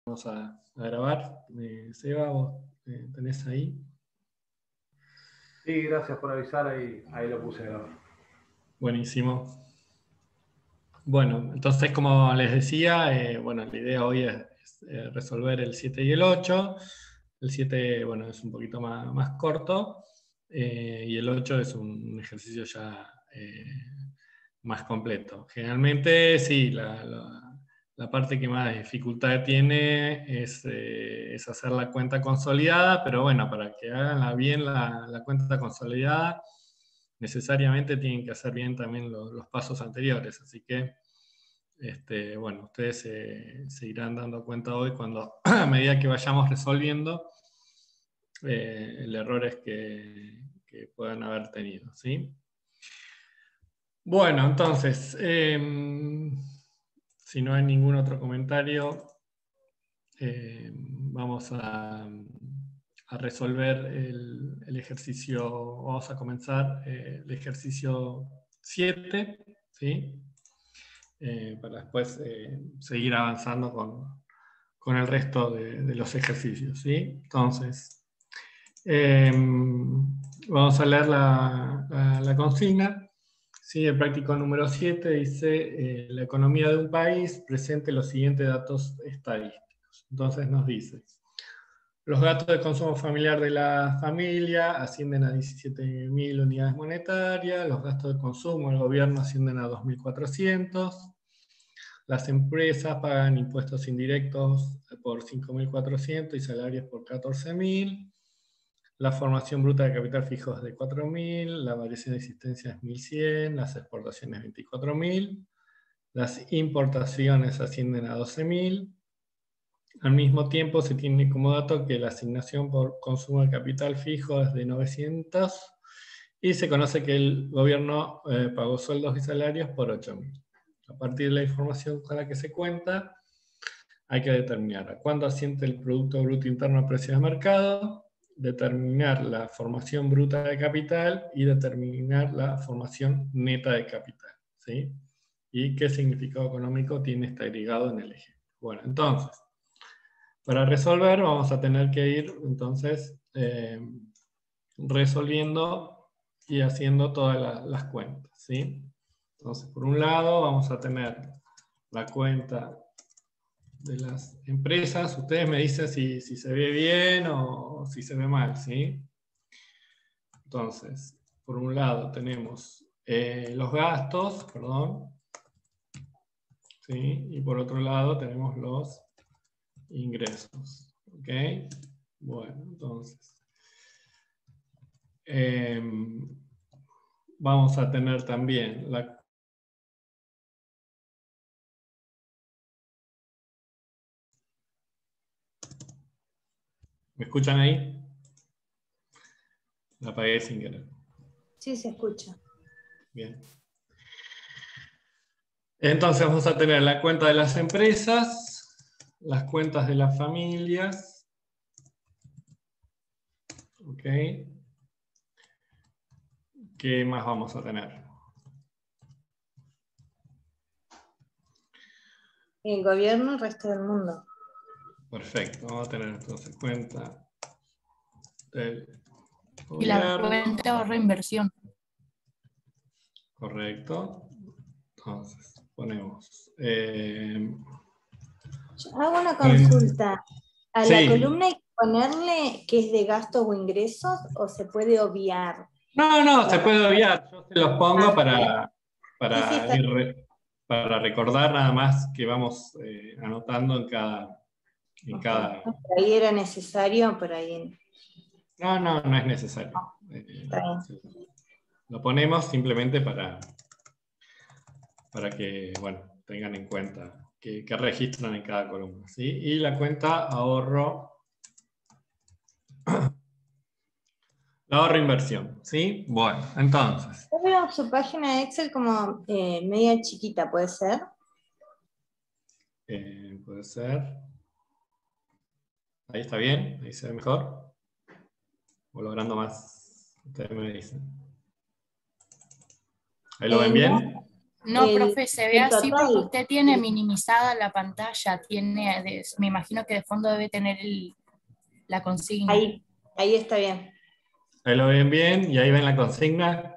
Vamos a grabar. Seba, vos tenés ahí. Sí, gracias por avisar, ahí lo puse a grabar. Buenísimo. Bueno, entonces como les decía, bueno, la idea hoy es resolver el 7 y el 8. El 7, bueno, es un poquito más corto, y el 8 es un ejercicio ya más completo. Generalmente, sí, la parte que más dificultad tiene es hacer la cuenta consolidada, pero bueno, para que hagan bien la cuenta consolidada, necesariamente tienen que hacer bien también los pasos anteriores. Así que, bueno, ustedes se irán dando cuenta hoy cuando, a medida que vayamos resolviendo, el errores que puedan haber tenido, ¿sí? Bueno, entonces, si no hay ningún otro comentario, vamos a resolver el ejercicio. Vamos a comenzar el ejercicio 7, ¿sí? Para después seguir avanzando con el resto de los ejercicios, ¿sí? Entonces, vamos a leer la consigna. Sí, el práctico número 7 dice, la economía de un país presente los siguientes datos estadísticos. Entonces nos dice, los gastos de consumo familiar de la familia ascienden a 17.000 unidades monetarias, los gastos de consumo del gobierno ascienden a 2.400, las empresas pagan impuestos indirectos por 5.400 y salarios por 14.000. La formación bruta de capital fijo es de 4.000, la variación de existencia es 1.100, las exportaciones 24.000, las importaciones ascienden a 12.000. Al mismo tiempo se tiene como dato que la asignación por consumo de capital fijo es de 900 y se conoce que el gobierno pagó sueldos y salarios por 8.000. A partir de la información con la que se cuenta, hay que determinar a cuándo asciende el Producto Bruto Interno a precio de mercado, determinar la formación bruta de capital y determinar la formación neta de capital, ¿sí? Y qué significado económico tiene este agregado en el ejemplo. Bueno, entonces, para resolver vamos a tener que ir, entonces, resolviendo y haciendo todas las cuentas, ¿sí? Entonces, por un lado vamos a tener la cuenta de las empresas. Ustedes me dicen si se ve bien o si se ve mal, ¿sí? Entonces, por un lado tenemos los gastos, perdón, ¿sí? Y por otro lado tenemos los ingresos, ¿ok? Bueno, entonces, vamos a tener también la... ¿Me escuchan ahí? La apagué sin querer. Sí, se escucha. Bien. Entonces vamos a tener la cuenta de las empresas, las cuentas de las familias, ¿ok? ¿Qué más vamos a tener? El gobierno y el resto del mundo. Perfecto, vamos a tener entonces cuenta del Y la gobierno. cuenta de ahorro e inversión. Correcto. Entonces, ponemos... Yo hago una consulta. ¿A la sí. columna hay que ponerle que es de gastos o ingresos o se puede obviar? No, se puede obviar. Yo se los pongo Sí, para recordar nada más que vamos anotando en cada... Por ahí era necesario, por ahí. No es necesario. Está bien. Sí. Lo ponemos simplemente para que, bueno, tengan en cuenta que registran en cada columna, ¿sí? Y la cuenta ahorro inversión, ¿sí? Bueno, entonces. Yo veo su página de Excel como media chiquita, ¿puede ser? Puede ser. Ahí está bien, ahí se ve mejor. O logrando más, ustedes me dicen. ¿Ahí lo ven bien? No, El- profe, se ve el así total. porque usted tiene minimizada la pantalla, me imagino que de fondo debe tener la consigna. Ahí está bien. Ahí lo ven bien y ahí ven la consigna.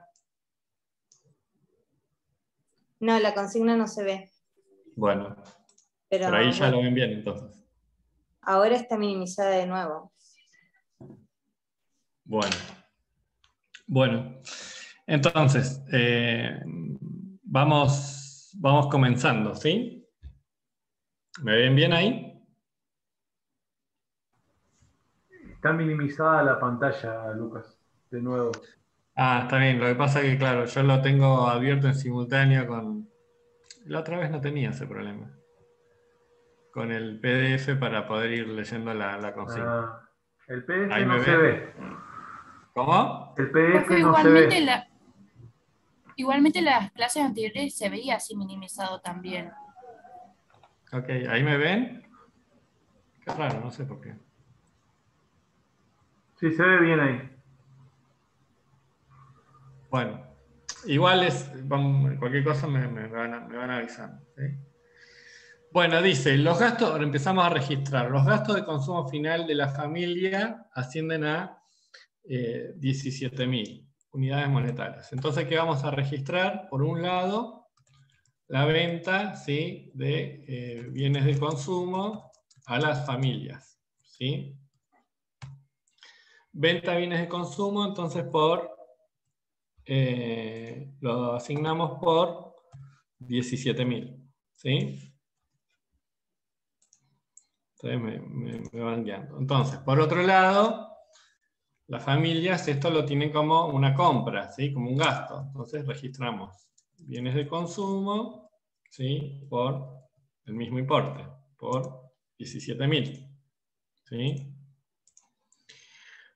No, la consigna no se ve. Bueno, Pero pero ahí ya bueno, lo ven bien entonces. ahora está minimizada de nuevo. Bueno. Entonces, vamos comenzando, ¿sí? ¿Me ven bien ahí? Está minimizada la pantalla, Lucas, de nuevo. Ah, está bien. Lo que pasa es que, claro, yo lo tengo abierto en simultáneo con... La otra vez no tenía ese problema. Con el PDF para poder ir leyendo la consigna. Ah, el PDF ¿Ahí me no se ven? ve. ¿Cómo? El PDF Profe, no se ve. igualmente las clases anteriores se veía así minimizado también. Ok, ¿ahí me ven? Qué raro, no sé por qué. Sí, se ve bien ahí. Bueno, igual cualquier cosa me van avisando, ¿sí? Bueno, dice, los gastos, ahora empezamos a registrar, los gastos de consumo final de la familia ascienden a 17.000 unidades monetarias. Entonces, ¿qué vamos a registrar? Por un lado, la venta, ¿sí?, de bienes de consumo a las familias, ¿sí? Venta de bienes de consumo, entonces lo asignamos por 17.000, ¿sí? Entonces me van guiando. Entonces, por otro lado, las familias esto lo tienen como una compra, ¿sí? Como un gasto. Entonces registramos bienes de consumo, ¿sí?, por el mismo importe, por 17.000, ¿sí?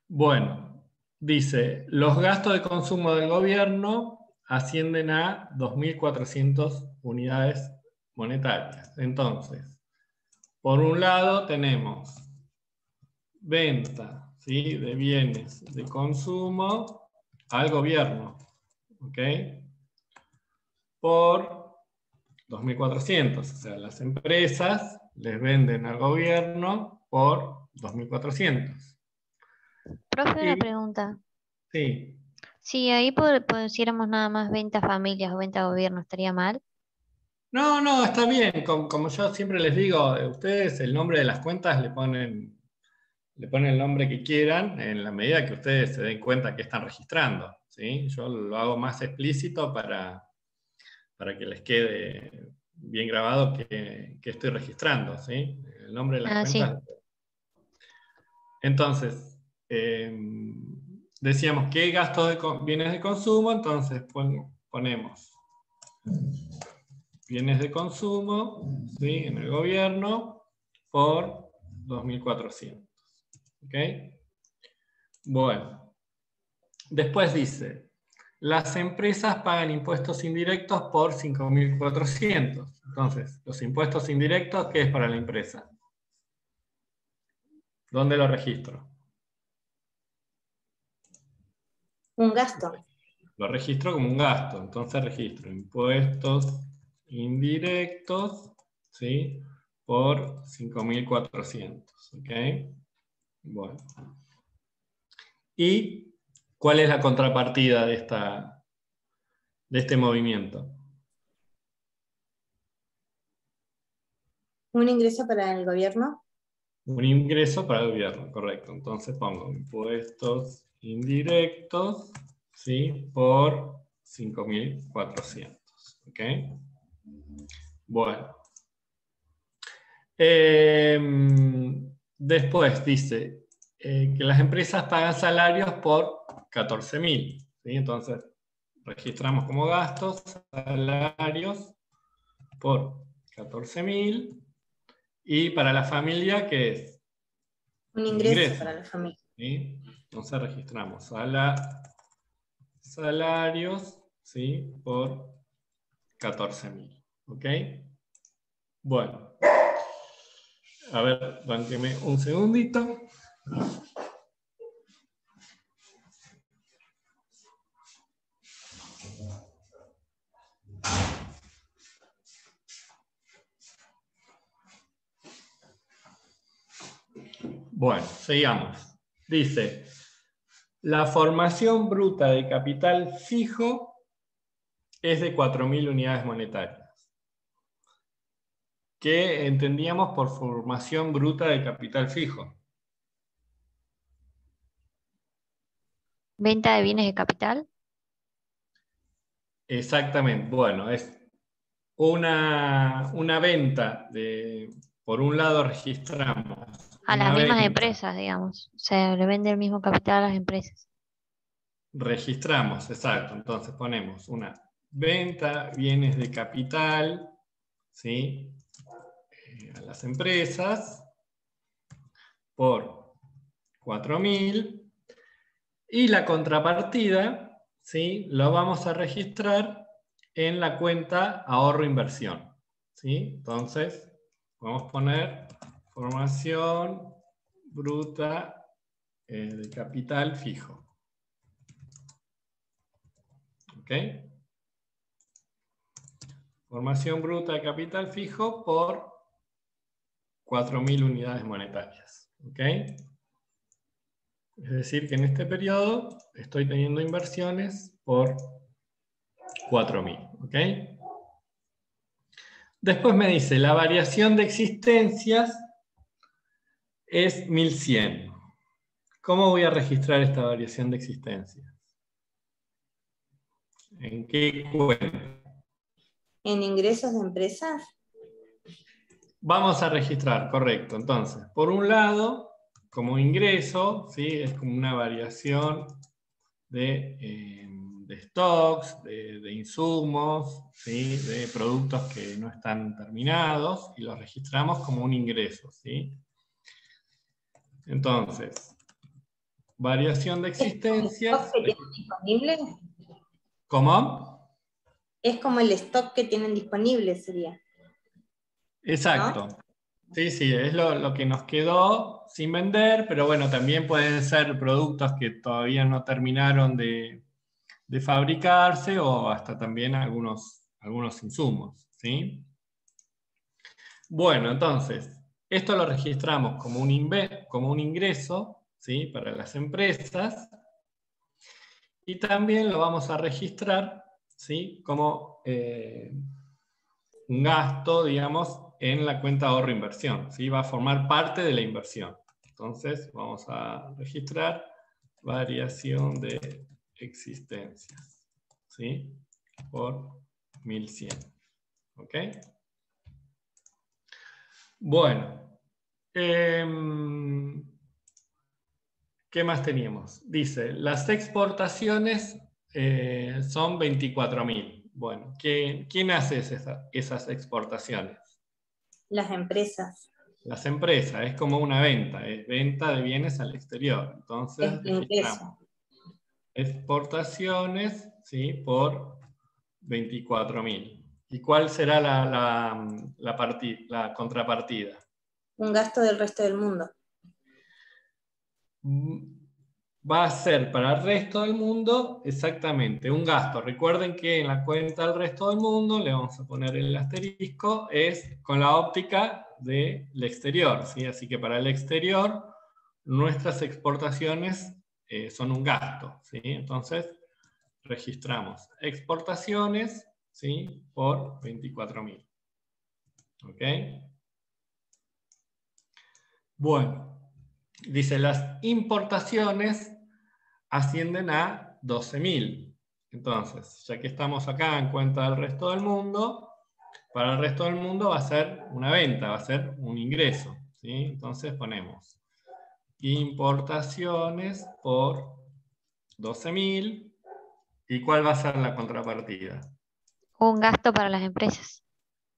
Bueno, dice, los gastos de consumo del gobierno ascienden a 2.400 unidades monetarias. Entonces, por un lado tenemos venta, ¿sí?, de bienes de consumo al gobierno, ¿ok? Por 2.400, o sea, las empresas les venden al gobierno por 2.400. Profe, una Y, pregunta. sí, Si ahí pusiéramos nada más venta familias o venta gobierno, ¿estaría mal? no, está bien, como yo siempre les digo, ustedes el nombre de las cuentas le ponen el nombre que quieran en la medida que ustedes se den cuenta que están registrando, ¿sí? Yo lo hago más explícito para que les quede bien grabado que estoy registrando, ¿sí? El nombre de las Ah, sí. cuentas. Entonces, decíamos que gastos de bienes de consumo, entonces ponemos bienes de consumo, ¿sí?, en el gobierno por 2.400. ¿Ok? Bueno, después dice, las empresas pagan impuestos indirectos por 5.400. Entonces, los impuestos indirectos, ¿qué es para la empresa? ¿Dónde lo registro? Un gasto. Lo registro como un gasto. Entonces registro impuestos indirectos, ¿sí?, por 5.400. ¿Ok? Bueno. ¿Y cuál es la contrapartida de este movimiento? Un ingreso para el gobierno. Un ingreso para el gobierno, correcto. Entonces pongo impuestos indirectos, ¿sí?, por 5.400. ¿Ok? Bueno. Después dice que las empresas pagan salarios por 14.000. ¿Sí? Entonces registramos como gastos salarios por 14.000. Y para la familia, ¿qué es? Un Un ingreso ingreso. para la familia. ¿Sí? Entonces registramos salarios, ¿sí?, por 14.000. ¿Ok? Bueno. A ver, bánqueme un segundito. Bueno, sigamos. Dice, la formación bruta de capital fijo es de 4.000 unidades monetarias. ¿Qué entendíamos por formación bruta de capital fijo? ¿Venta de bienes de capital? Exactamente. Bueno, es una venta por un lado registramos A las una mismas venta, empresas, digamos. O sea, le vende el mismo capital a las empresas. registramos, exacto. Entonces ponemos una venta, bienes de capital, ¿sí? A las empresas por 4.000 y la contrapartida, ¿sí? Lo vamos a registrar en la cuenta ahorro-inversión, ¿sí? Entonces, vamos a poner formación bruta de capital fijo. ¿Ok? Formación bruta de capital fijo por 4.000 unidades monetarias. ¿Ok? Es decir, que en este periodo estoy teniendo inversiones por 4.000. ¿Ok? Después me dice, la variación de existencias es 1.100. ¿Cómo voy a registrar esta variación de existencias? ¿En qué cuenta? ¿En ingresos de empresas? Vamos a registrar, correcto. Entonces, por un lado, como ingreso, ¿sí? Es como una variación de stocks, de insumos, ¿sí? De productos que no están terminados, y los registramos como un ingreso, ¿sí? Entonces, variación de ¿Es como el stock existencias. que tienen disponible? ¿Cómo? Es como el stock que tienen disponible, sería. Exacto. ¿No? Sí, sí, es lo que nos quedó sin vender, pero bueno, también pueden ser productos que todavía no terminaron de fabricarse o hasta también algunos insumos, ¿sí? Bueno, entonces, esto lo registramos como un ingreso, ¿sí? Para las empresas, y también lo vamos a registrar, ¿sí? Como un gasto, digamos, en la cuenta ahorro-inversión, ¿sí? Va a formar parte de la inversión. Entonces, vamos a registrar variación de existencias, ¿sí? Por 1.100. ¿Ok? Bueno. ¿Qué más teníamos? Dice, las exportaciones son 24.000. Bueno, ¿quién hace esas exportaciones? Las empresas. Las empresas, es como una venta, es venta de bienes al exterior. Entonces Es registramos ingreso. exportaciones, ¿sí? Por 24.000. ¿Y cuál será la contrapartida? Un gasto del resto del mundo. Va a ser para el resto del mundo exactamente un gasto. Recuerden que en la cuenta del resto del mundo, le vamos a poner el asterisco, es con la óptica del exterior, ¿sí? Así que para el exterior, nuestras exportaciones son un gasto, ¿sí? Entonces, registramos exportaciones, ¿sí? Por 24.000. ¿Ok? Bueno, dice las importaciones ascienden a 12.000. Entonces, ya que estamos acá en cuenta del resto del mundo, para el resto del mundo va a ser una venta, va a ser un ingreso, ¿sí? Entonces ponemos importaciones por 12.000. ¿Y cuál va a ser la contrapartida? Un gasto para las empresas.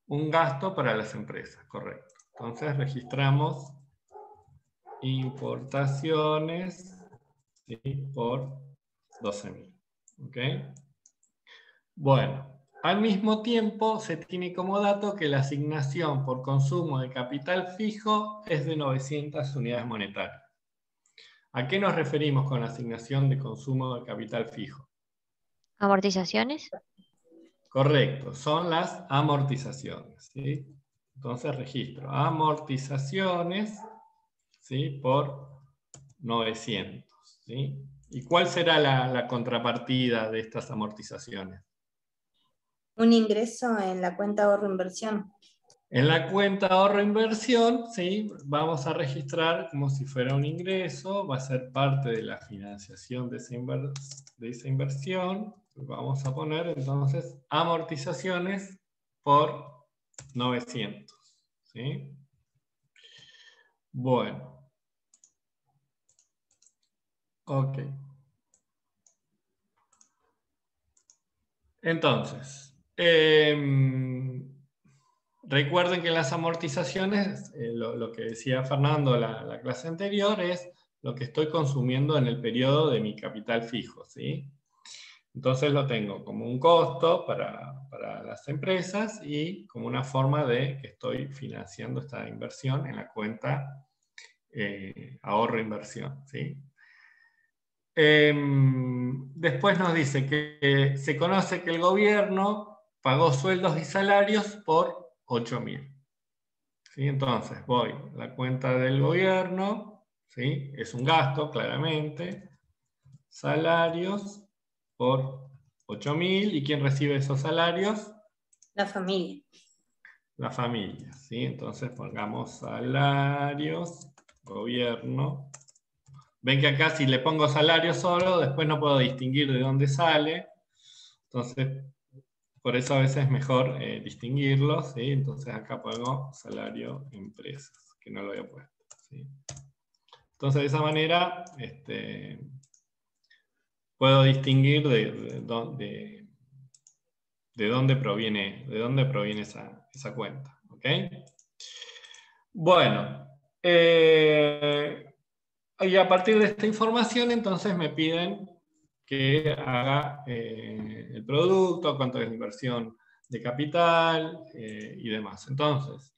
Un gasto para las empresas, correcto. Entonces registramos importaciones, ¿sí? Por 12.000. ¿Ok? Bueno, al mismo tiempo se tiene como dato que la asignación por consumo de capital fijo es de 900 unidades monetarias. ¿A qué nos referimos con la asignación de consumo de capital fijo? ¿Amortizaciones? Correcto, son las amortizaciones, ¿sí? Entonces registro amortizaciones, ¿sí? Por 900. ¿Sí? ¿Y cuál será la contrapartida de estas amortizaciones? Un ingreso en la cuenta ahorro-inversión. En la cuenta ahorro-inversión, ¿sí? Vamos a registrar como si fuera un ingreso, va a ser parte de la financiación de esa inversión. Vamos a poner entonces amortizaciones por 900. ¿Sí? Bueno. Ok. Entonces, recuerden que las amortizaciones, lo que decía Fernando la clase anterior, es lo que estoy consumiendo en el periodo de mi capital fijo, ¿sí? Entonces lo tengo como un costo para las empresas y como una forma de que estoy financiando esta inversión en la cuenta ahorro-inversión, ¿sí? Después nos dice que se conoce que el gobierno pagó sueldos y salarios por 8.000. ¿Sí? Entonces voy a la cuenta del gobierno, ¿sí? Es un gasto, claramente. Salarios por 8.000. ¿Y quién recibe esos salarios? La familia. La familia. ¿Sí? Entonces pongamos salarios, gobierno. Ven que acá si le pongo salario solo, después no puedo distinguir de dónde sale. Entonces, por eso a veces es mejor distinguirlos, ¿sí? Entonces acá pongo salario empresas, que no lo había puesto, ¿sí? Entonces de esa manera puedo distinguir de dónde proviene esa cuenta, ¿ok? Bueno, y a partir de esta información entonces me piden que haga el producto, cuánto es la inversión de capital y demás. Entonces,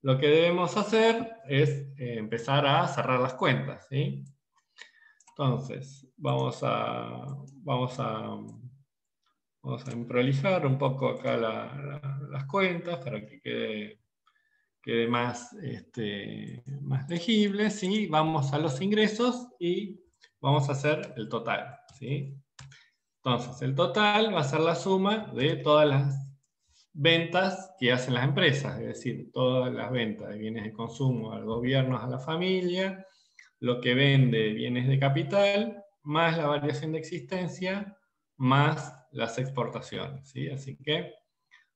lo que debemos hacer es empezar a cerrar las cuentas, ¿sí? Entonces, vamos a prolijar un poco acá las cuentas para que quede más legible, ¿sí? Vamos a los ingresos y vamos a hacer el total, ¿sí? Entonces, el total va a ser la suma de todas las ventas que hacen las empresas, es decir, todas las ventas de bienes de consumo al gobierno, a la familia, lo que vende bienes de capital, más la variación de existencia, más las exportaciones, ¿sí? Así que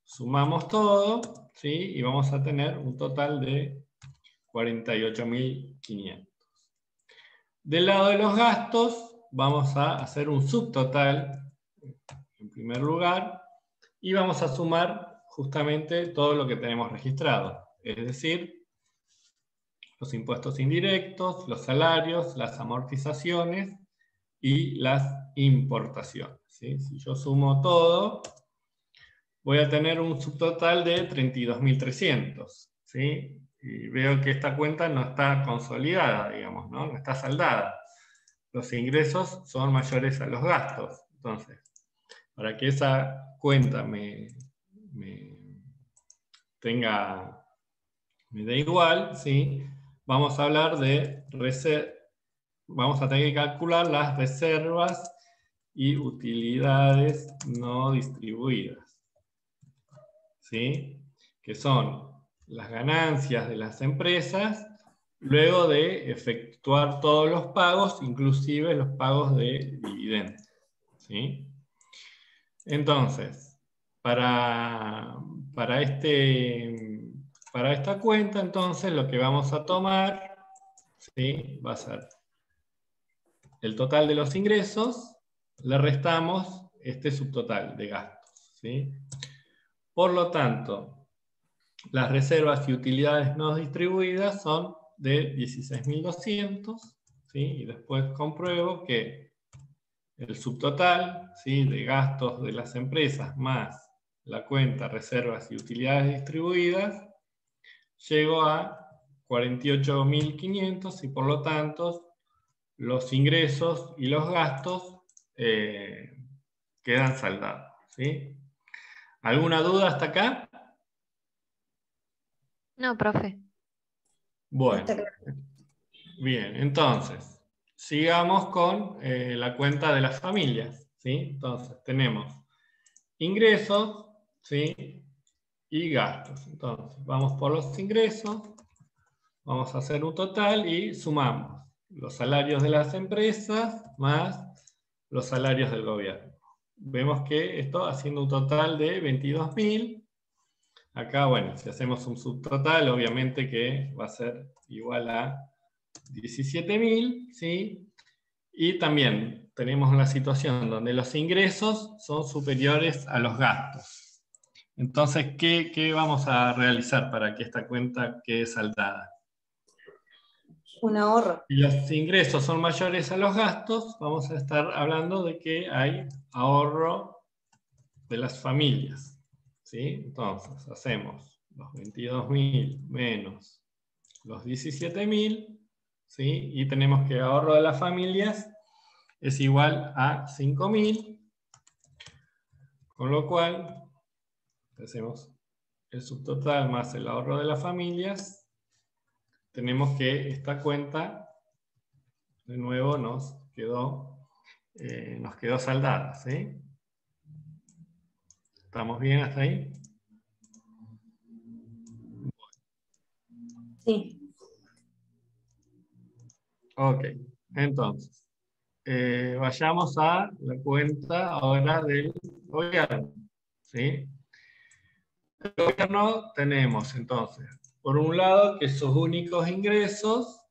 sumamos todo, ¿sí? Y vamos a tener un total de 48.500. Del lado de los gastos, vamos a hacer un subtotal, en primer lugar, y vamos a sumar justamente todo lo que tenemos registrado, es decir, los impuestos indirectos, los salarios, las amortizaciones y las importaciones, ¿sí? Si yo sumo todo, voy a tener un subtotal de 32.300, ¿sí? Y veo que esta cuenta no está consolidada, digamos, ¿no? No está saldada. Los ingresos son mayores a los gastos. Entonces, para que esa cuenta me dé igual, ¿sí? Vamos a hablar de vamos a tener que calcular las reservas y utilidades no distribuidas, ¿sí? Que son las ganancias de las empresas luego de efectuar todos los pagos, inclusive los pagos de dividendos, ¿sí? Entonces, para esta cuenta, entonces, lo que vamos a tomar, ¿sí? Va a ser el total de los ingresos, le restamos este subtotal de gastos, ¿sí? Por lo tanto, las reservas y utilidades no distribuidas son de 16.200, ¿sí? Y después compruebo que el subtotal, ¿sí? De gastos de las empresas más la cuenta reservas y utilidades distribuidas, llego a 48.500 y por lo tanto los ingresos y los gastos quedan saldados, ¿sí? ¿Alguna duda hasta acá? No, profe. Bueno, Está claro. Bien, entonces, sigamos con la cuenta de las familias, ¿sí? Entonces, tenemos ingresos, ¿sí? Y gastos. Entonces, vamos por los ingresos, vamos a hacer un total y sumamos los salarios de las empresas más los salarios del gobierno. Vemos que esto haciendo un total de 22.000. Acá, bueno, si hacemos un subtotal, obviamente que va a ser igual a 17.000, ¿sí? Y también tenemos una situación donde los ingresos son superiores a los gastos. Entonces, ¿qué vamos a realizar para que esta cuenta quede saldada? Un ahorro. Si los ingresos son mayores a los gastos, vamos a estar hablando de que hay ahorro de las familias, ¿sí? Entonces, hacemos los 22.000 menos los 17.000, ¿sí? Y tenemos que ahorro de las familias es igual a 5.000, con lo cual hacemos el subtotal más el ahorro de las familias. Tenemos que esta cuenta, de nuevo, nos quedó saldada, ¿sí? ¿Estamos bien hasta ahí? Sí. Ok, entonces, vayamos a la cuenta ahora del gobierno, ¿sí? El gobierno tenemos entonces, por un lado, que sus únicos ingresos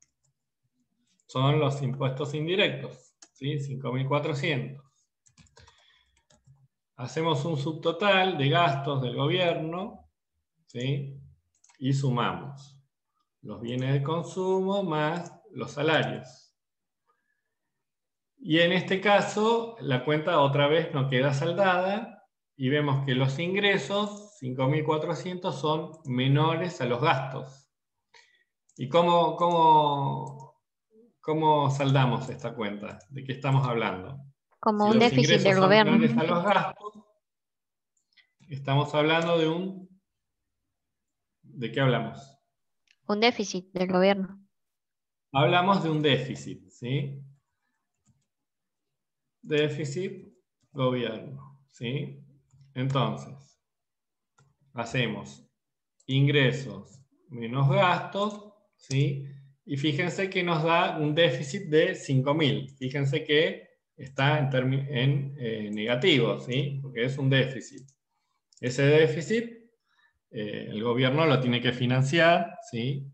son los impuestos indirectos, ¿sí? 5.400. Hacemos un subtotal de gastos del gobierno, ¿sí? Y sumamos los bienes de consumo más los salarios. Y en este caso, la cuenta otra vez no queda saldada y vemos que los ingresos, 5.400, son menores a los gastos. ¿Y cómo saldamos esta cuenta? ¿De qué estamos hablando? Como Si un los déficit ingresos del son gobierno. menores a los gastos, estamos hablando de ¿de qué hablamos? Un déficit del gobierno. Hablamos de un déficit, ¿sí? Déficit, gobierno, ¿sí? Entonces, hacemos ingresos menos gastos, ¿sí? Y fíjense que nos da un déficit de 5.000. Fíjense que está en negativo, ¿sí? Porque es un déficit. Ese déficit, el gobierno lo tiene que financiar, ¿sí?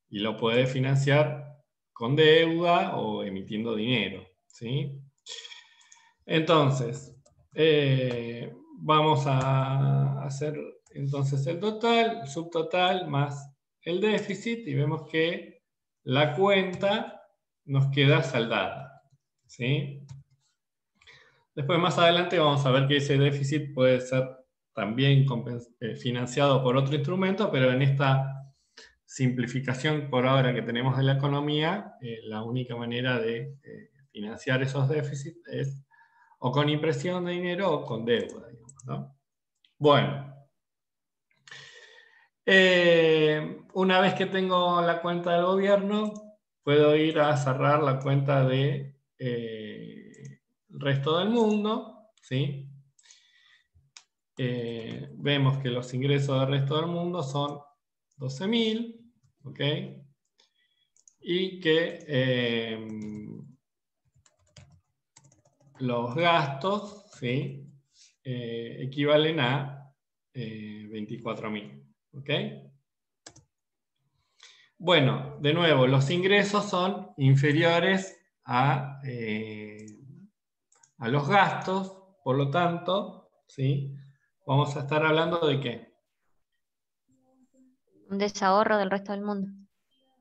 Y lo puede financiar con deuda o emitiendo dinero, ¿sí? Entonces, vamos a hacer entonces el total, el subtotal más el déficit y vemos que la cuenta nos queda saldada, ¿sí? Después más adelante vamos a ver que ese déficit puede ser también financiado por otro instrumento, pero en esta simplificación por ahora que tenemos de la economía, la única manera de financiar esos déficits es o con impresión de dinero o con deuda, digamos, ¿no? Bueno. Una vez que tengo la cuenta del gobierno, puedo ir a cerrar la cuenta de el resto del mundo, ¿sí? Vemos que los ingresos del resto del mundo son 12.000, ¿ok? Y que los gastos, ¿sí? Equivalen a 24.000, ¿ok? Bueno, de nuevo, los ingresos son inferiores a los gastos, por lo tanto, ¿sí? Vamos a estar hablando de ¿qué? Un desahorro del resto del mundo.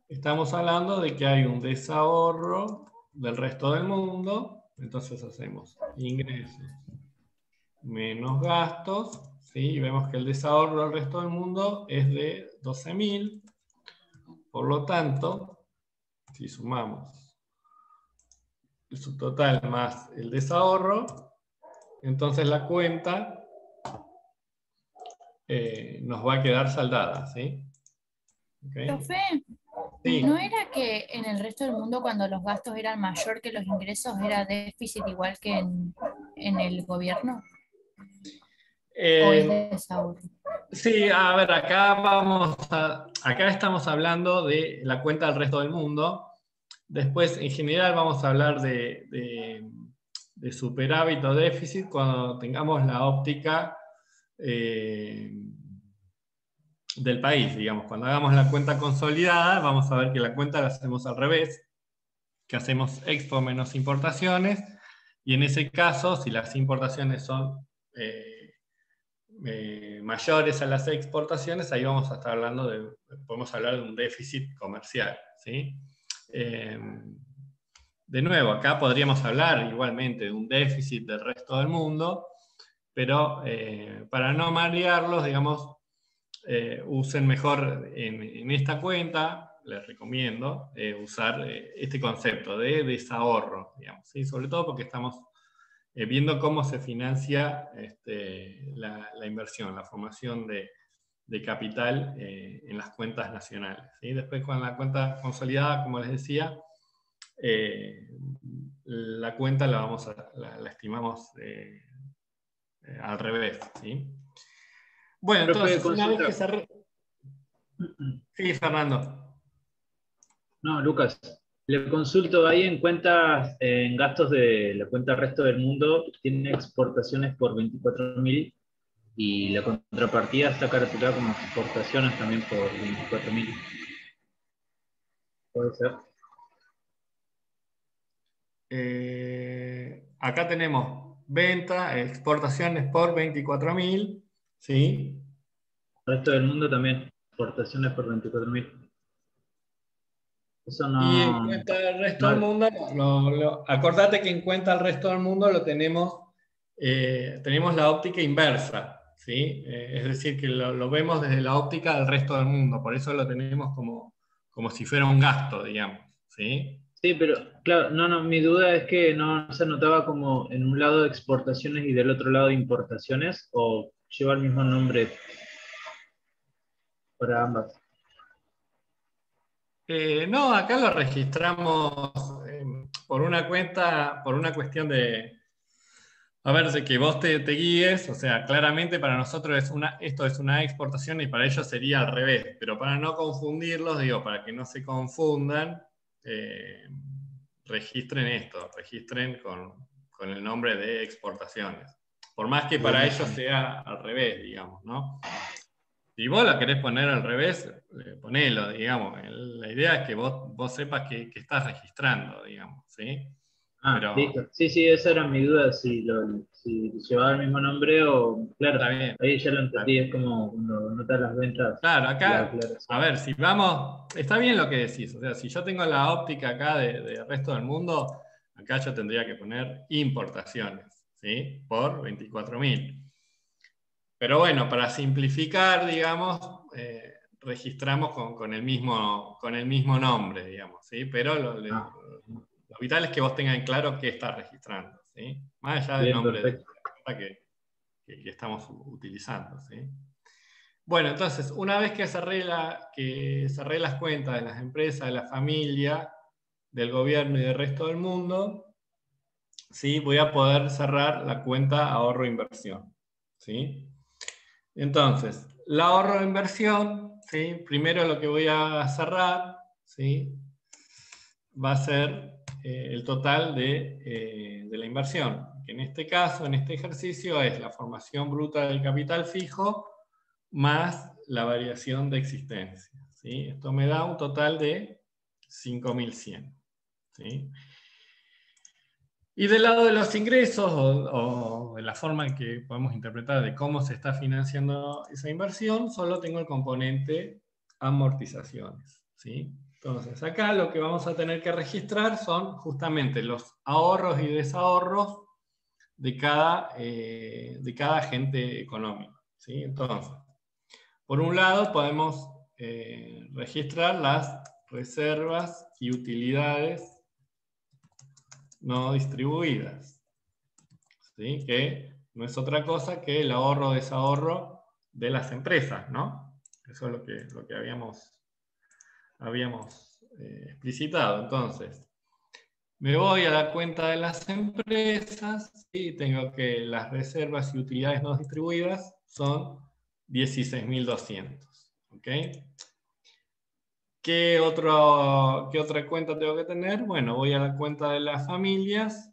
Estamos hablando de que hay un desahorro del resto del mundo, entonces hacemos ingresos menos gastos, ¿sí? Y vemos que el desahorro del resto del mundo es de 12.000, por lo tanto, si sumamos el subtotal más el desahorro, entonces la cuenta nos va a quedar saldada, ¿sí? ¿Okay? Profe, Sí. ¿No era que en el resto del mundo cuando los gastos eran mayor que los ingresos era déficit igual que en el gobierno? ¿O es Eh, desahogo? sí, a ver, acá estamos hablando de la cuenta del resto del mundo. Después, en general, vamos a hablar de superávit o déficit cuando tengamos la óptica del país, digamos. Cuando hagamos la cuenta consolidada, vamos a ver que la cuenta la hacemos al revés, que hacemos expo menos importaciones, y en ese caso, si las importaciones son mayores a las exportaciones, ahí vamos a estar hablando podemos hablar de un déficit comercial, ¿sí? De nuevo, acá podríamos hablar igualmente de un déficit del resto del mundo, pero para no marearlos, digamos, usen mejor en esta cuenta, les recomiendo usar este concepto de desahorro, digamos, ¿sí? Sobre todo porque estamos viendo cómo se financia la inversión, la formación de capital en las cuentas nacionales, ¿sí? Después con la cuenta consolidada, como les decía, la cuenta la estimamos al revés, ¿sí? Bueno, Profe, entonces, una vez que consulta. Sí, Fernando. No, Lucas, le consulto ahí en cuentas, en gastos de la cuenta resto del mundo, tiene exportaciones por 24.000 y la contrapartida está caracterizada como exportaciones también por 24.000. ¿Puede ser? Acá tenemos venta, exportaciones por 24.000, ¿sí? Resto del mundo también, exportaciones por 24.000. Eso Y en no, cuenta del resto del no, mundo, acordate que en cuenta del resto del mundo tenemos la óptica inversa, ¿sí? Es decir, que lo vemos desde la óptica del resto del mundo, por eso lo tenemos como si fuera un gasto, digamos, ¿sí? sí, pero claro, no, mi duda es que no se notaba como en un lado de exportaciones y del otro lado de importaciones, o lleva el mismo nombre para ambas. No, acá lo registramos por una cuestión a ver, de que vos te guíes, o sea, claramente para nosotros esto es una exportación y para ellos sería al revés, pero para no confundirlos, digo, para que no se confundan, registren con el nombre de exportaciones. Por más que para ellos Buenísimo. sea al revés, digamos, ¿no? Si vos la querés poner al revés, ponelo, digamos. La idea es que vos sepas que estás registrando, digamos, ¿sí? Ah, Pero listo. Sí, sí, esa era mi duda, si llevaba el mismo nombre o, está claro, bien. ahí ya lo entendí, es como cuando notas las ventas, Claro, la acá, a aclaración. ver, si vamos, está bien lo que decís, o sea, si yo tengo la óptica acá de resto del mundo, acá yo tendría que poner importaciones, ¿sí? Por 24.000. Pero bueno, para simplificar, digamos, registramos con el mismo nombre, digamos, ¿sí? Pero Ah, lo vital es que vos tengan claro qué estás registrando, ¿sí? Más allá del bien, nombre de perfecto. la cuenta que estamos utilizando, ¿sí? Bueno, entonces, una vez que cerré las cuentas de las empresas, de la familia, del gobierno y del resto del mundo, ¿sí? Voy a poder cerrar la cuenta ahorro-inversión, ¿sí? Entonces, la ahorro-inversión, ¿sí? Primero lo que voy a cerrar, ¿sí? Va a ser el total de la inversión, que en este caso, en este ejercicio, es la formación bruta del capital fijo más la variación de existencia, ¿sí? Esto me da un total de 5.100, ¿sí? Y del lado de los ingresos, o de la forma en que podemos interpretar de cómo se está financiando esa inversión, solo tengo el componente amortizaciones, ¿sí? Entonces, acá lo que vamos a tener que registrar son justamente los ahorros y desahorros de cada agente económico, ¿sí? Entonces, por un lado, podemos registrar las reservas y utilidades no distribuidas, ¿sí? Que no es otra cosa que el ahorro o desahorro de las empresas, ¿no? Eso es lo que habíamos explicitado. Entonces, me voy a la cuenta de las empresas y tengo que las reservas y utilidades no distribuidas son 16.200. ¿Ok? ¿Qué otra cuenta tengo que tener? Bueno, voy a la cuenta de las familias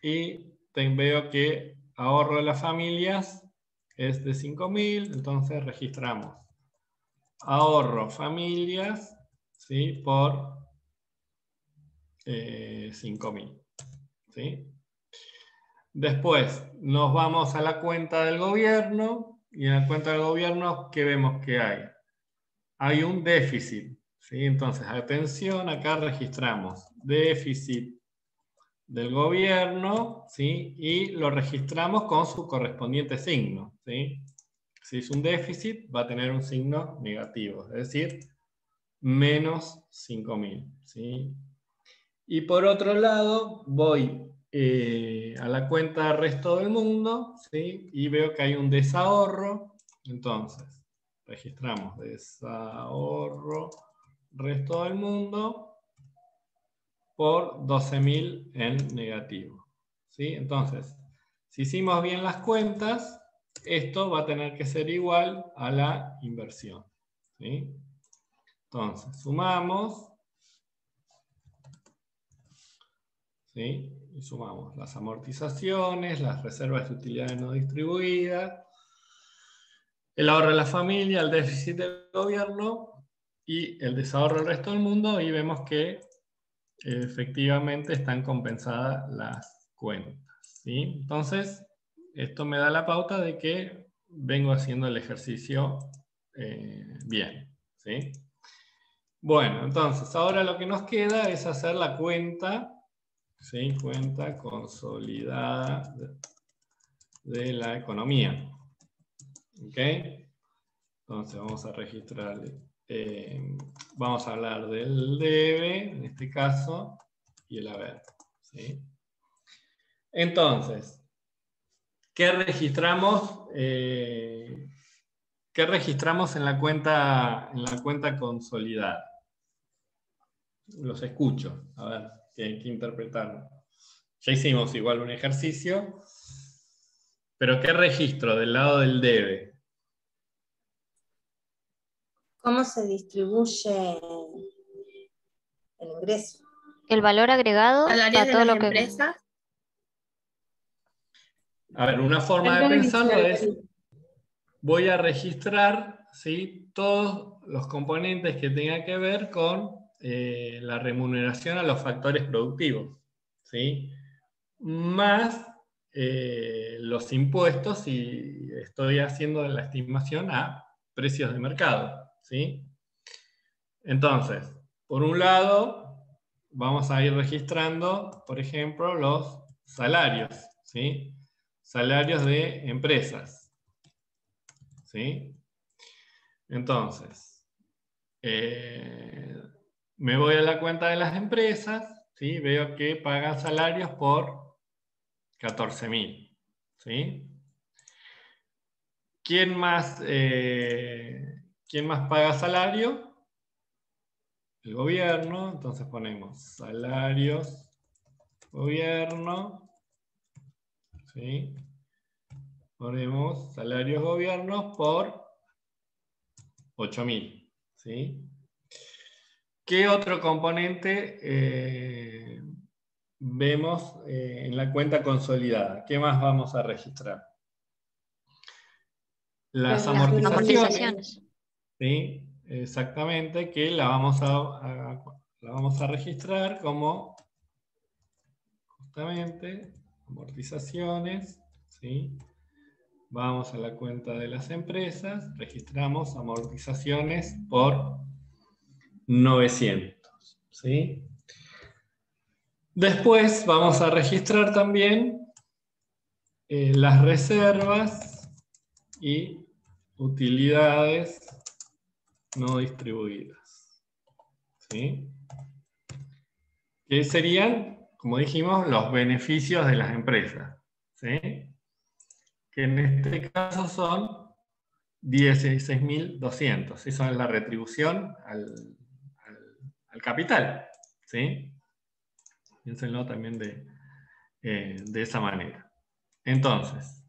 y veo que ahorro de las familias es de 5.000, entonces registramos ahorro familias, ¿sí? Por 5.000. ¿Sí? Después nos vamos a la cuenta del gobierno y en la cuenta del gobierno, ¿qué vemos que hay? Hay un déficit. ¿Sí? Entonces, atención, acá registramos déficit del gobierno, ¿sí? Y lo registramos con su correspondiente signo. ¿Sí? Si es un déficit, va a tener un signo negativo, es decir, menos 5.000. ¿Sí? Y por otro lado, voy a la cuenta resto del mundo, ¿sí? Y veo que hay un desahorro. Entonces, registramos desahorro resto del mundo por 12.000 en negativo. ¿Sí? Entonces, si hicimos bien las cuentas, esto va a tener que ser igual a la inversión. ¿Sí? Entonces, sumamos. ¿Sí? Y sumamos las amortizaciones, las reservas de utilidades no distribuidas, el ahorro de la familia, el déficit del gobierno y el desahorro del resto del mundo, y vemos que efectivamente están compensadas las cuentas. ¿Sí? Entonces, esto me da la pauta de que vengo haciendo el ejercicio bien. ¿Sí? Bueno, entonces ahora lo que nos queda es hacer la cuenta. ¿Sí? Cuenta consolidada de la economía. ¿Ok? Entonces vamos a registrar, vamos a hablar del debe, en este caso, y el haber. ¿Sí? Entonces, ¿qué registramos? ¿Qué registramos en la cuenta consolidada? Los escucho, a ver, hay que interpretarlo. Ya hicimos igual un ejercicio, pero ¿qué registro del lado del debe? ¿Cómo se distribuye el ingreso? El valor agregado Salarios a de todo las lo que... empresas. A ver, una forma de pensarlo es, voy a registrar, ¿sí? Todos los componentes que tengan que ver con la remuneración a los factores productivos, ¿sí? Más los impuestos, y estoy haciendo la estimación a precios de mercado. ¿Sí? Entonces, por un lado, vamos a ir registrando, por ejemplo, los salarios. ¿Sí? Salarios de empresas. ¿Sí? Entonces, me voy a la cuenta de las empresas, ¿sí? Veo que pagan salarios por 14.000. ¿Sí? ¿Quién más paga salario? El gobierno. Entonces ponemos salarios, gobierno. ¿Sí? Ponemos salarios gobiernos por 8.000. ¿Sí? ¿Qué otro componente vemos en la cuenta consolidada? ¿Qué más vamos a registrar? Las amortizaciones. ¿Sí? Exactamente, que la vamos a registrar como justamente amortizaciones. ¿Sí? Vamos a la cuenta de las empresas, registramos amortizaciones por 900. ¿Sí? Después vamos a registrar también las reservas y utilidades no distribuidas. ¿Sí? Que serían, como dijimos, los beneficios de las empresas. ¿Sí? Que en este caso son 16.200. Eso es la retribución al capital, ¿sí? Piénsenlo también de esa manera. Entonces,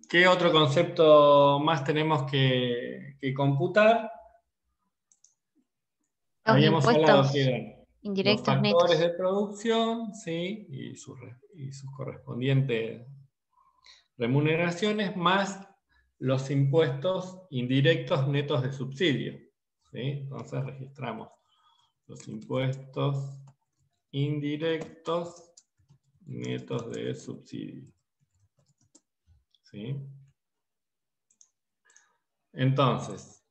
¿qué otro concepto más tenemos que computar? Los Habíamos hablado impuestos que eran los indirectos factores netos. de producción, ¿sí? Y sus correspondientes remuneraciones, más los impuestos indirectos netos de subsidio, ¿sí? Entonces registramos los impuestos indirectos netos de subsidio, ¿sí? Entonces,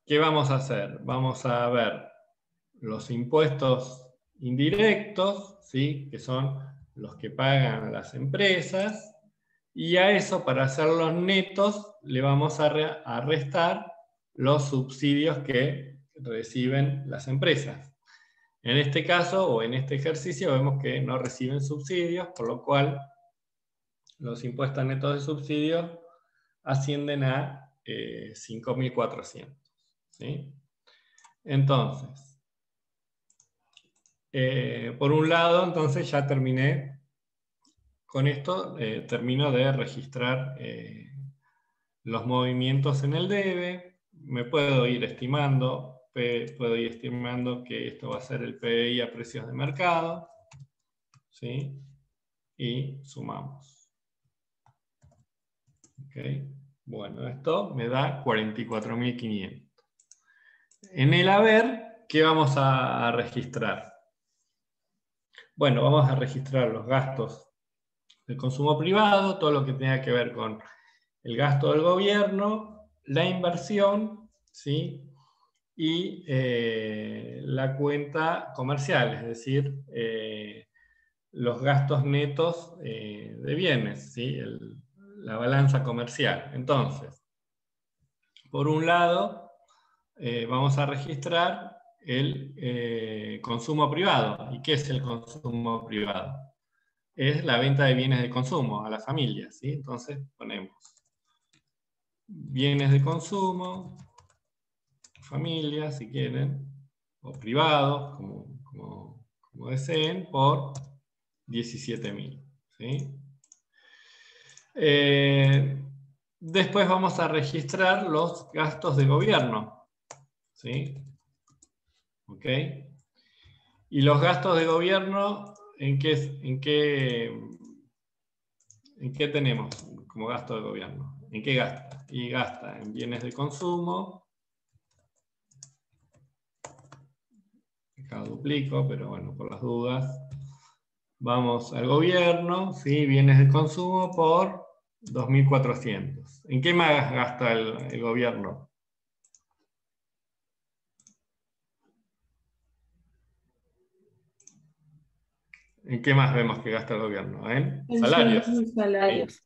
¿qué vamos a hacer? Vamos a ver los impuestos indirectos, ¿sí? Que son los que pagan las empresas, y a eso, para hacerlos netos, le vamos a restar los subsidios que reciben las empresas. En este caso, o en este ejercicio, vemos que no reciben subsidios, por lo cual los impuestos netos de subsidios ascienden a 5.400. ¿Sí? Entonces, por un lado, entonces ya terminé con esto, termino de registrar los movimientos en el debe. Me puedo ir estimando que esto va a ser el PBI a precios de mercado, ¿sí? Y sumamos. ¿Okay? Bueno, esto me da 44.500. En el haber, ¿qué vamos a registrar? Bueno, vamos a registrar los gastos del consumo privado, todo lo que tenga que ver con el gasto del gobierno, la inversión, ¿sí? Y la cuenta comercial, es decir, los gastos netos de bienes, ¿sí? La balanza comercial. Entonces, por un lado, vamos a registrar el consumo privado. ¿Y qué es el consumo privado? Es la venta de bienes de consumo a las familias, ¿sí? Entonces ponemos bienes de consumo, familias, si quieren, o privados, como deseen, por 17.000. ¿Sí? Después vamos a registrar los gastos de gobierno. ¿Sí? ¿Ok? Y los gastos de gobierno, ¿en qué tenemos como gasto de gobierno? ¿En qué gasta? Y gasta en bienes de consumo. Acá duplico, pero bueno, por las dudas. Vamos al gobierno, ¿sí? Bienes de consumo por 2.400. ¿En qué más gasta el gobierno? ¿En qué más vemos que gasta el gobierno? En salarios. Salarios.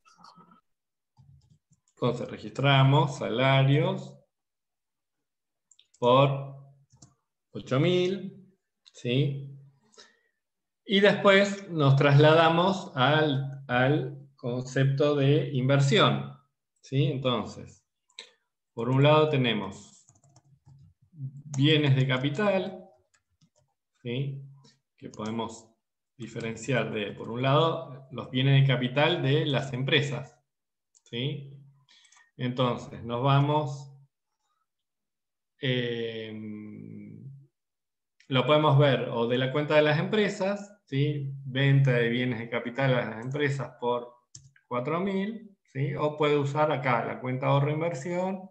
Entonces registramos salarios por 8.000, ¿sí? Y después nos trasladamos al concepto de inversión, ¿sí? Entonces, por un lado tenemos bienes de capital, ¿sí? Que podemos diferenciar de, por un lado, los bienes de capital de las empresas, ¿sí? Entonces, nos vamos, lo podemos ver o de la cuenta de las empresas, ¿sí? Venta de bienes de capital a las empresas por 4.000, ¿sí? O puede usar acá la cuenta ahorro inversión,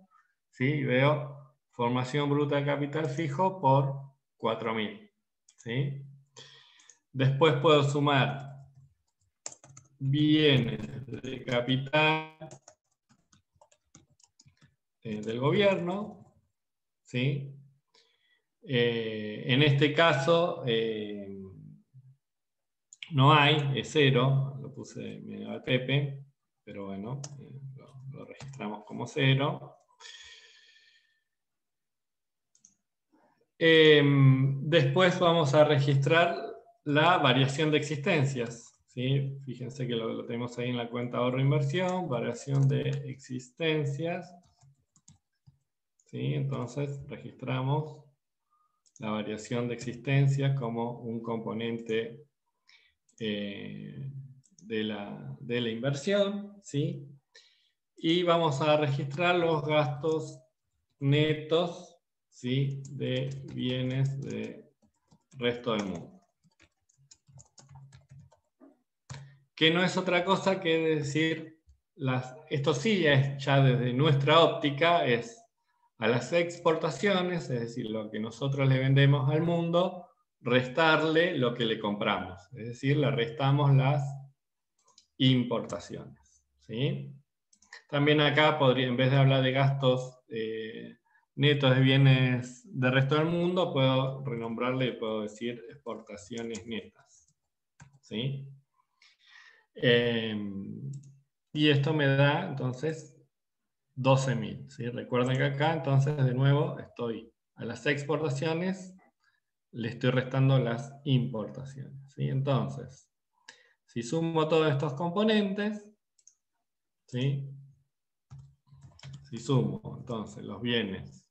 ¿sí? Veo formación bruta de capital fijo por 4.000, ¿sí? Después puedo sumar bienes de capital del gobierno, ¿sí? En este caso no hay, es cero, lo puse medio al Pepe, pero bueno, lo registramos como cero. Después vamos a registrar la variación de existencias, ¿sí? Fíjense que lo tenemos ahí en la cuenta ahorro inversión, variación de existencias, ¿sí? Entonces registramos la variación de existencia como un componente de la inversión, ¿sí? Y vamos a registrar los gastos netos, ¿sí? De bienes del resto del mundo. Que no es otra cosa que decir, esto sí es ya desde nuestra óptica, es a las exportaciones, es decir, lo que nosotros le vendemos al mundo, restarle lo que le compramos, es decir, le restamos las importaciones, ¿sí? También acá podría, en vez de hablar de gastos netos de bienes del resto del mundo, puedo renombrarle y puedo decir exportaciones netas, ¿sí? Y esto me da, entonces, 12.000, ¿sí? Recuerden que acá, entonces, de nuevo, estoy a las exportaciones, le estoy restando las importaciones, ¿sí? Entonces, si sumo todos estos componentes, ¿sí? Si sumo, entonces, los bienes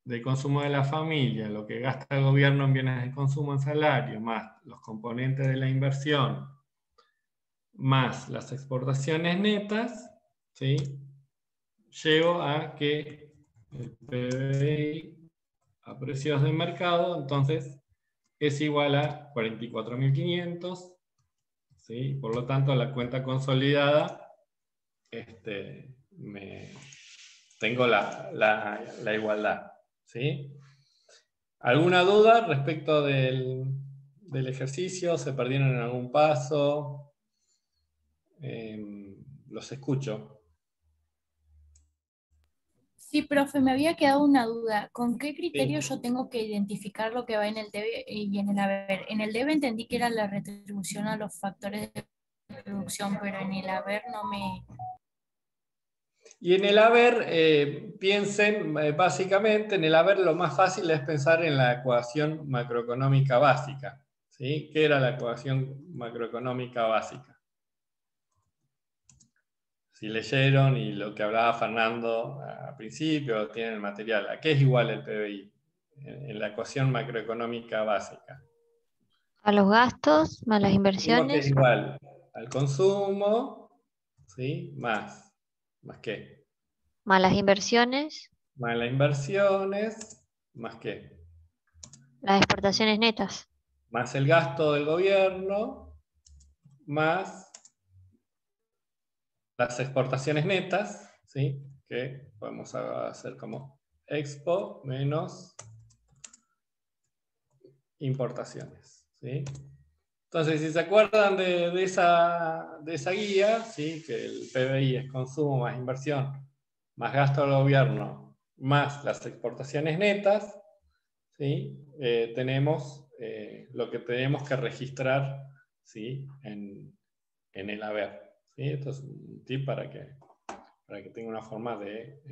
de consumo de la familia, lo que gasta el gobierno en bienes de consumo en salario, más los componentes de la inversión, más las exportaciones netas, ¿sí? Llego a que el PBI a precios de mercado, entonces, es igual a 44.500, ¿sí? Por lo tanto, la cuenta consolidada, tengo la igualdad, ¿sí? ¿Alguna duda respecto del ejercicio? ¿Se perdieron en algún paso? Los escucho. Sí, profe, me había quedado una duda. ¿Con qué criterio Sí. yo tengo que identificar lo que va en el debe y en el haber? En el debe entendí que era la retribución a los factores de producción, pero en el haber no me... Y en el haber, piensen básicamente, en el haber lo más fácil es pensar en la ecuación macroeconómica básica, ¿sí? ¿Qué era la ecuación macroeconómica básica? Si leyeron y lo que hablaba Fernando al principio, tienen el material. ¿A qué es igual el PBI? En la ecuación macroeconómica básica. A los gastos, más las Dijimos que es inversiones, igual al consumo, ¿sí? ¿Más qué? más las inversiones, Más las inversiones, ¿más qué? las exportaciones netas. Más el gasto del gobierno, más las exportaciones netas, ¿sí? Que podemos hacer como expo menos importaciones, ¿sí? Entonces, si se acuerdan de esa guía, ¿sí? Que el PBI es consumo más inversión, más gasto del gobierno, más las exportaciones netas, ¿sí? Tenemos lo que tenemos que registrar, ¿sí? en el haber, ¿sí? Esto es un tip para que tenga una forma de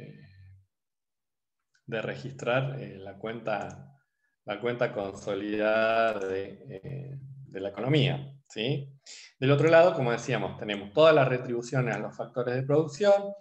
registrar la cuenta consolidada de la economía, ¿sí? Del otro lado, como decíamos, tenemos todas las retribuciones a los factores de producción,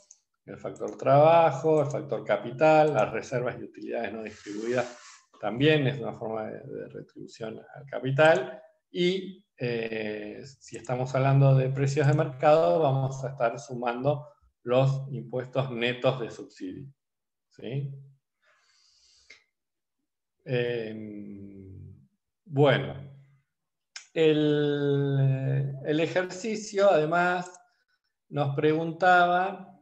el factor trabajo, el factor capital, las reservas y utilidades no distribuidas también es una forma de retribución al capital, y si estamos hablando de precios de mercado, vamos a estar sumando los impuestos netos de subsidio, ¿sí? Bueno, el ejercicio además nos preguntaba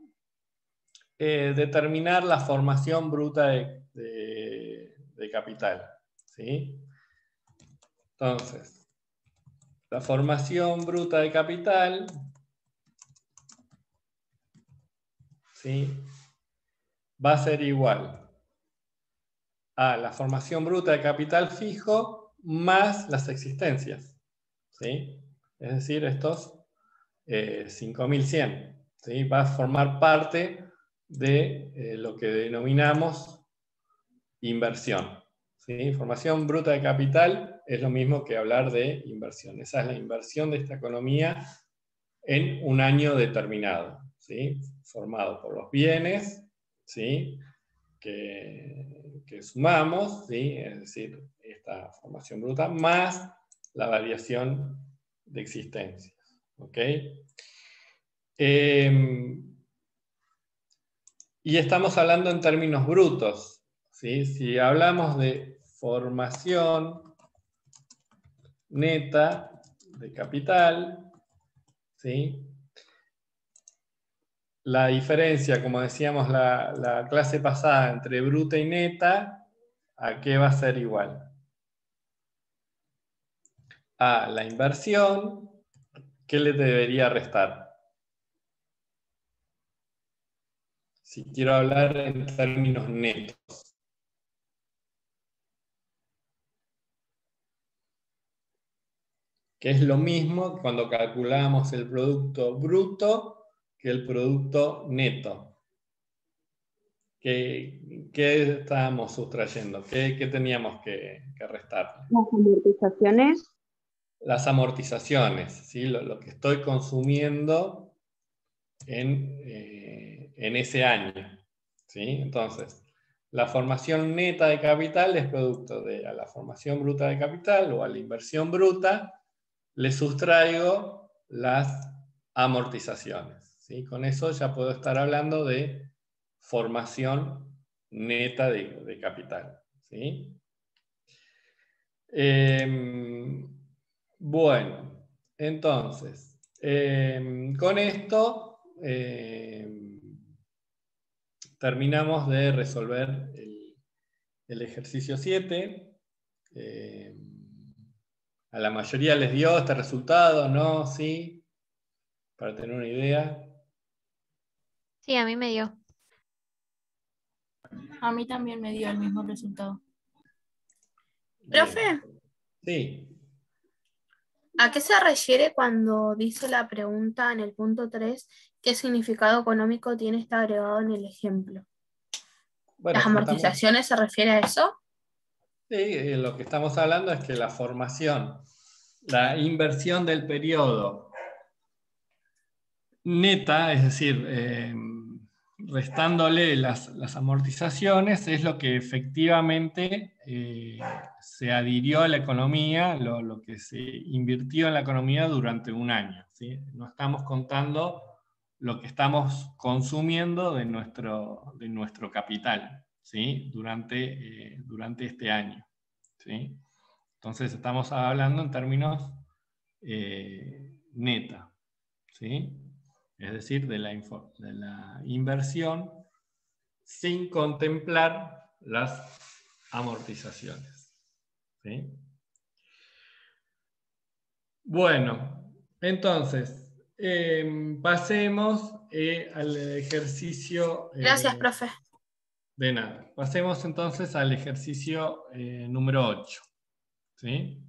determinar la formación bruta de capital, ¿sí? Entonces, la formación bruta de capital, ¿sí? Va a ser igual a la formación bruta de capital fijo más las existencias, ¿sí? Es decir, estos 5.100, ¿sí? Va a formar parte de lo que denominamos inversión, ¿sí? Formación bruta de capital es lo mismo que hablar de inversión. Esa es la inversión de esta economía en un año determinado, ¿sí? Formado por los bienes, ¿sí? que sumamos, ¿sí? Es decir, esta formación bruta, más la variación de existencias. ¿Ok? Y estamos hablando en términos brutos, ¿sí? Si hablamos de formación neta de capital, ¿sí? La diferencia, como decíamos la clase pasada, entre bruta y neta, ¿a qué va a ser igual? A la inversión, ¿qué le debería restar? Si quiero hablar en términos netos. Que es lo mismo cuando calculamos el producto bruto que el producto neto. ¿Qué estábamos sustrayendo? ¿Qué teníamos que restar? Las amortizaciones. Las amortizaciones, ¿sí? Lo que estoy consumiendo en ese año, ¿sí? Entonces, la formación neta de capital es producto de a la formación bruta de capital o a la inversión bruta, le sustraigo las amortizaciones, ¿sí? Con eso ya puedo estar hablando de formación neta de capital, ¿sí? Bueno, entonces, con esto terminamos de resolver el ejercicio 7. A la mayoría les dio este resultado, ¿no? ¿Sí? Para tener una idea. Sí, a mí me dio. A mí también me dio el mismo resultado. Profe, Sí. ¿a qué se refiere cuando dice la pregunta en el punto 3 qué significado económico tiene este agregado en el ejemplo? Bueno, ¿Las amortizaciones se refiere a eso? Sí, lo que estamos hablando es que la formación, la inversión del periodo neta, es decir, restándole las amortizaciones, es lo que efectivamente se adhirió a la economía, lo que se invirtió en la economía durante un año, ¿sí? No estamos contando lo que estamos consumiendo de nuestro capital, ¿sí? Durante este año, ¿sí? Entonces estamos hablando en términos neta, ¿sí? Es decir, de la inversión sin contemplar las amortizaciones, ¿sí? Bueno, entonces, pasemos al ejercicio... Gracias, profe. De nada. Pasemos entonces al ejercicio número 8, ¿sí?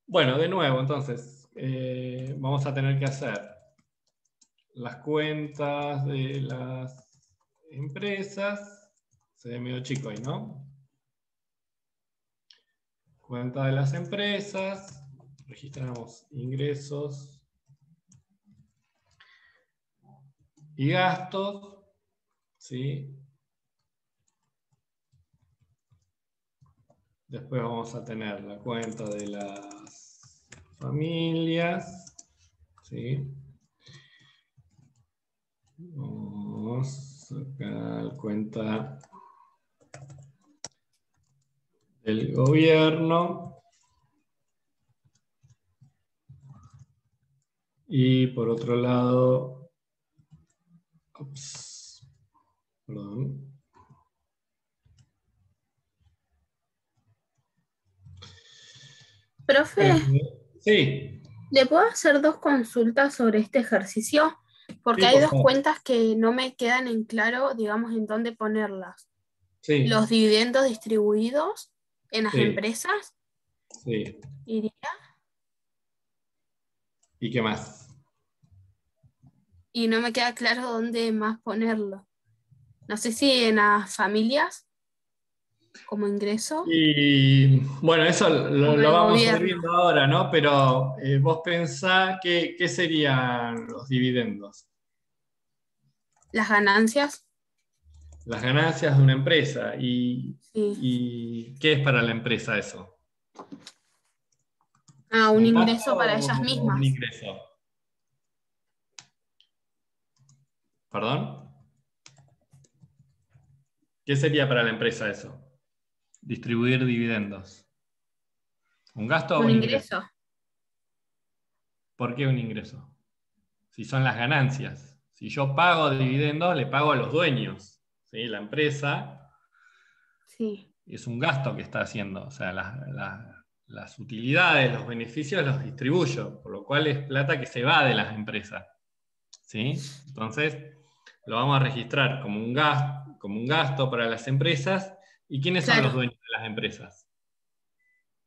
Bueno, de nuevo, entonces, vamos a tener que hacer las cuentas de las empresas. Se ve medio chico ahí, ¿no? Cuenta de las empresas. Registramos ingresos y gastos, ¿sí? Después vamos a tener la cuenta de las familias, ¿sí? Vamos a sacar cuenta del gobierno. Y por otro lado, perdón. Profe, Sí. ¿le puedo hacer dos consultas sobre este ejercicio? Porque Sí, hay por dos favor. cuentas que no me quedan en claro, digamos, en dónde ponerlas. Sí. Los dividendos distribuidos en las Sí. empresas, Sí. iría, ¿Y qué más? y no me queda claro dónde más ponerlo. No sé si en las familias, como ingreso, Y bueno, eso o lo en el vamos a ir gobierno. viendo ahora, ¿no? Pero vos pensá qué serían los dividendos. Las ganancias. Las ganancias de una empresa. Sí. ¿Y qué es para la empresa eso? Ah, un ¿Un ingreso gasto para o ellas mismas. un ingreso? ¿Perdón? ¿Qué sería para la empresa eso? Distribuir dividendos. ¿Un gasto o Un un ingreso? ingreso. ¿Por qué un ingreso? Si son las ganancias. Si yo pago dividendos, le pago a los dueños. ¿Sí? La empresa Sí. es un gasto que está haciendo. O sea, las utilidades, los beneficios los distribuyo, por lo cual es plata que se va de las empresas. ¿Sí? Entonces, lo vamos a registrar como un gasto para las empresas. ¿Y quiénes son Claro. los dueños de las empresas?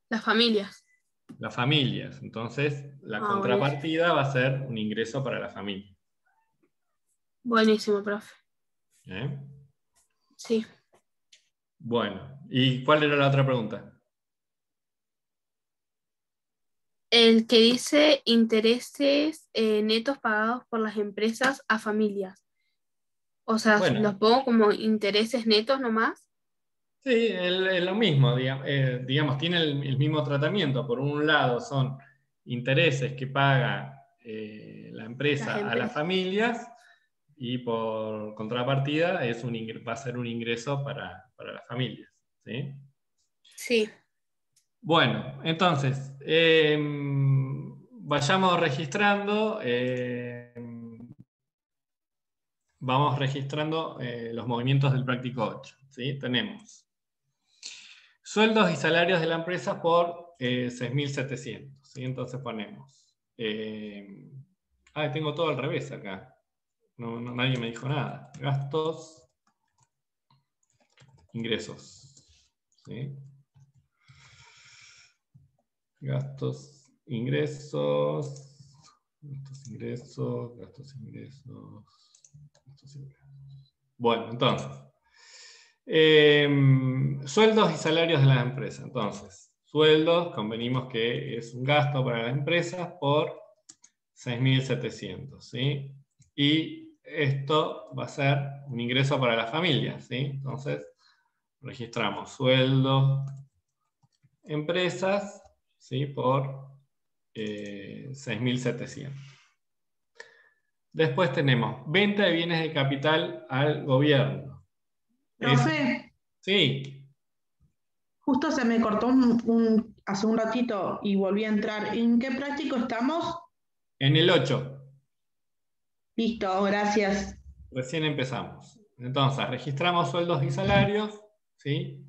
Las familias. Las familias. Entonces, la Buenísimo. contrapartida va a ser un ingreso para la familia. Buenísimo, profe. ¿Eh? Sí. Bueno, ¿y cuál era la otra pregunta? El que dice intereses netos pagados por las empresas a familias. O sea, Bueno. ¿los pongo como intereses netos nomás? Sí, es lo mismo, digamos, tiene el mismo tratamiento. Por un lado son intereses que paga la empresa a las familias, y por contrapartida va a ser un ingreso para las familias. ¿Sí? Sí. Bueno, entonces, vayamos registrando, vamos registrando los movimientos del práctico 8. ¿Sí? Tenemos sueldos y salarios de la empresa por 6.700. ¿Sí? Entonces ponemos... tengo todo al revés acá. Nadie me dijo nada. Gastos, ingresos. ¿Sí? Gastos, ingresos, gastos, ingresos, gastos, ingresos, gastos, ingresos. Bueno, entonces, sueldos y salarios de las empresas. Entonces, sueldos, convenimos que es un gasto para las empresas por 6.700, ¿sí? Y esto va a ser un ingreso para las familias, ¿sí? Entonces, registramos sueldos, empresas, ¿sí? Por 6.700. Después tenemos venta de bienes de capital al gobierno. Profe, Sí. justo se me cortó hace un ratito y volví a entrar. ¿En qué práctico estamos? En el 8. Listo, gracias. Recién empezamos. Entonces, registramos sueldos y salarios, ¿sí?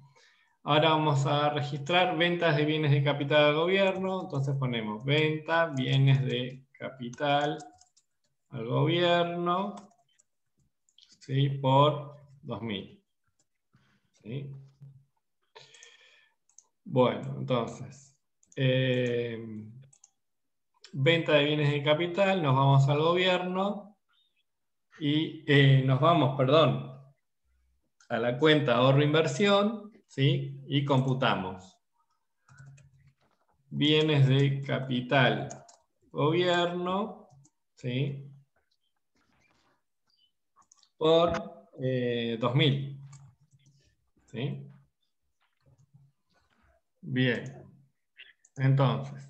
Ahora vamos a registrar ventas de bienes de capital al gobierno. Entonces ponemos venta, bienes de capital al gobierno, ¿sí? Por 2.000. ¿Sí? Bueno, entonces, venta de bienes de capital, nos vamos al gobierno y nos vamos, a la cuenta ahorro-inversión, ¿sí? Y computamos bienes de capital gobierno, ¿sí? Por 2.000. ¿Sí? Bien. Entonces,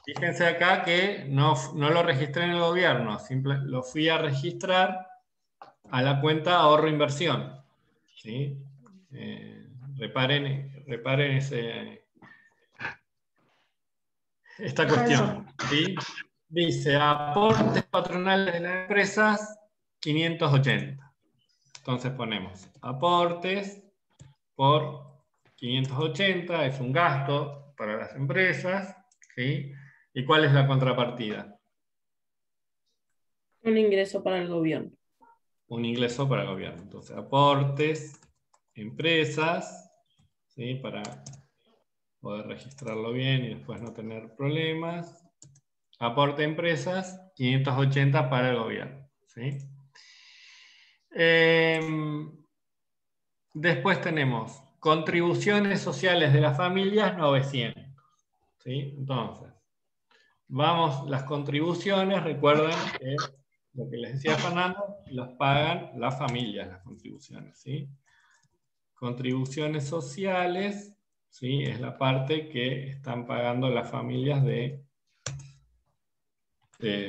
fíjense acá que no lo registré en el gobierno, lo fui a registrar a la cuenta ahorro-inversión. ¿Sí? Reparen esta cuestión. ¿Sí? Dice, aportes patronales de las empresas, 580. Entonces ponemos aportes por 580, es un gasto para las empresas, ¿sí? ¿Y cuál es la contrapartida? Un ingreso para el gobierno. Un ingreso para el gobierno. Entonces, aportes, empresas, ¿sí? Para poder registrarlo bien y después no tener problemas. Aporte empresas, 580 para el gobierno, ¿sí? Después tenemos contribuciones sociales de las familias, 900. ¿Sí? Entonces, vamos, las contribuciones, recuerden que lo que les decía Fernando, los pagan las familias, las contribuciones, ¿sí? Contribuciones sociales, ¿sí? Es la parte que están pagando las familias de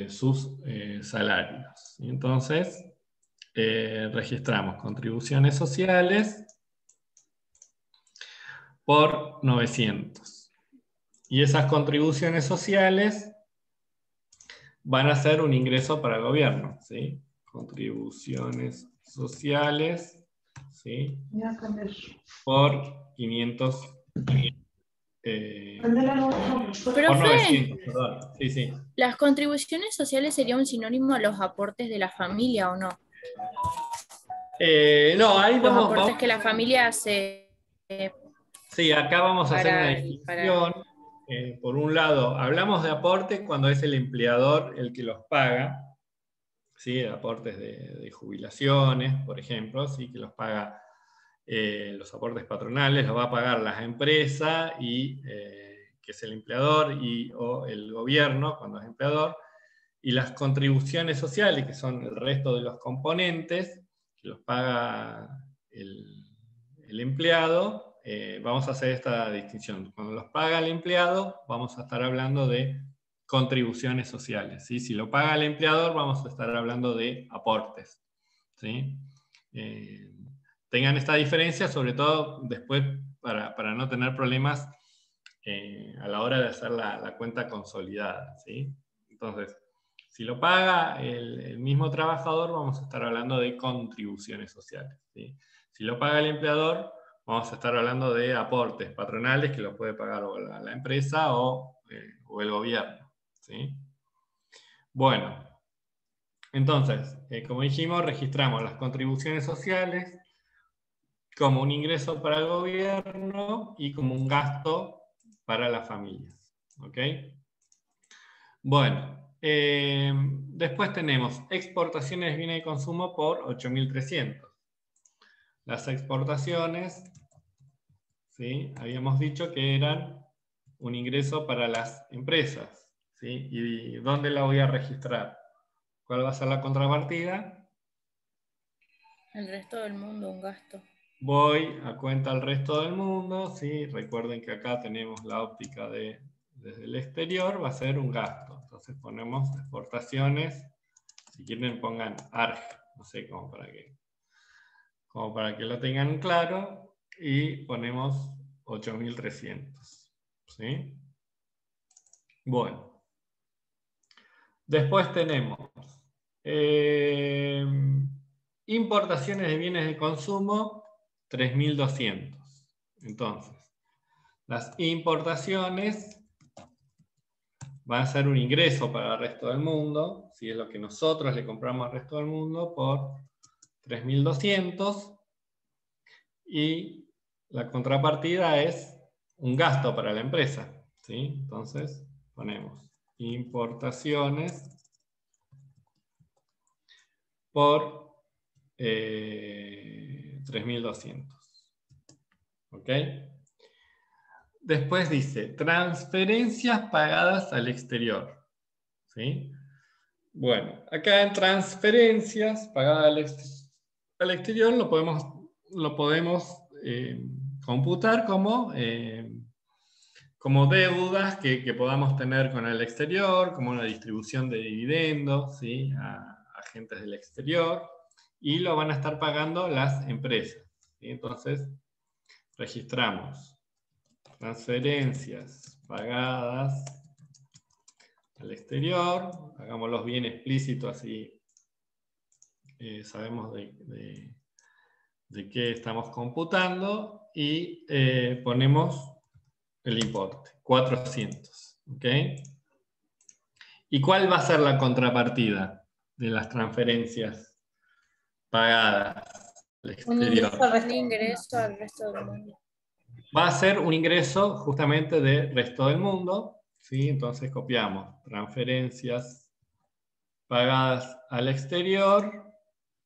sus salarios. Y entonces, registramos contribuciones sociales por 900. Y esas contribuciones sociales van a ser un ingreso para el gobierno, ¿sí? Contribuciones sociales, ¿sí? Por 500. Por 900, perdón. Sí, sí. ¿Las contribuciones sociales sería un sinónimo a los aportes de la familia o no? No, ahí Los vamos. aportes que la familia hace. Sí, acá vamos a hacer una para- distinción. Por un lado, hablamos de aportes cuando es el empleador el que los paga, ¿sí? Aportes de jubilaciones, por ejemplo, ¿sí? Que los paga los aportes patronales, los va a pagar las empresas, y, que es el empleador, o el gobierno, cuando es empleador, y las contribuciones sociales, que son el resto de los componentes, que los paga el empleado. Vamos a hacer esta distinción. Cuando los paga el empleado, vamos a estar hablando de contribuciones sociales, ¿sí? Si lo paga el empleador, vamos a estar hablando de aportes, ¿sí? Tengan esta diferencia, sobre todo después, para no tener problemas a la hora de hacer la cuenta consolidada, ¿sí? Entonces, si lo paga el mismo trabajador, vamos a estar hablando de contribuciones sociales, ¿sí? Si lo paga el empleador, vamos a estar hablando de aportes patronales, que lo puede pagar o la empresa o el gobierno, ¿sí? Bueno, entonces, como dijimos, registramos las contribuciones sociales como un ingreso para el gobierno y como un gasto para las familias, ¿ok? Bueno, después tenemos exportaciones de bienes de consumo por 8.300. Las exportaciones, ¿sí? Habíamos dicho que eran un ingreso para las empresas, ¿sí? ¿Y dónde la voy a registrar? ¿Cuál va a ser la contrapartida? El resto del mundo, un gasto. Voy a cuenta al resto del mundo, ¿sí? Recuerden que acá tenemos la óptica desde el exterior, va a ser un gasto. Entonces ponemos exportaciones, si quieren pongan ARG, no sé, como para que lo tengan claro, y ponemos 8.300, ¿sí? Bueno. Después tenemos importaciones de bienes de consumo, 3.200. Entonces, las importaciones van a ser un ingreso para el resto del mundo, si es lo que nosotros le compramos al resto del mundo, por 3.200, y la contrapartida es un gasto para la empresa, ¿sí? Entonces, ponemos importaciones por 3.200. ¿Ok? Después dice, transferencias pagadas al exterior. ¿Sí? Bueno, acá en transferencias pagadas al exterior lo podemos computar como deudas que podamos tener con el exterior, como una distribución de dividendos, ¿sí? a agentes del exterior, y lo van a estar pagando las empresas, ¿sí? Entonces, registramos transferencias pagadas al exterior, hagámoslos bien explícitos, así sabemos de qué estamos computando, y ponemos el importe, 400. ¿Ok? ¿Y cuál va a ser la contrapartida de las transferencias pagadas al exterior? Un ingreso al resto del mundo. Va a ser un ingreso justamente del resto del mundo, ¿sí? Entonces copiamos transferencias pagadas al exterior,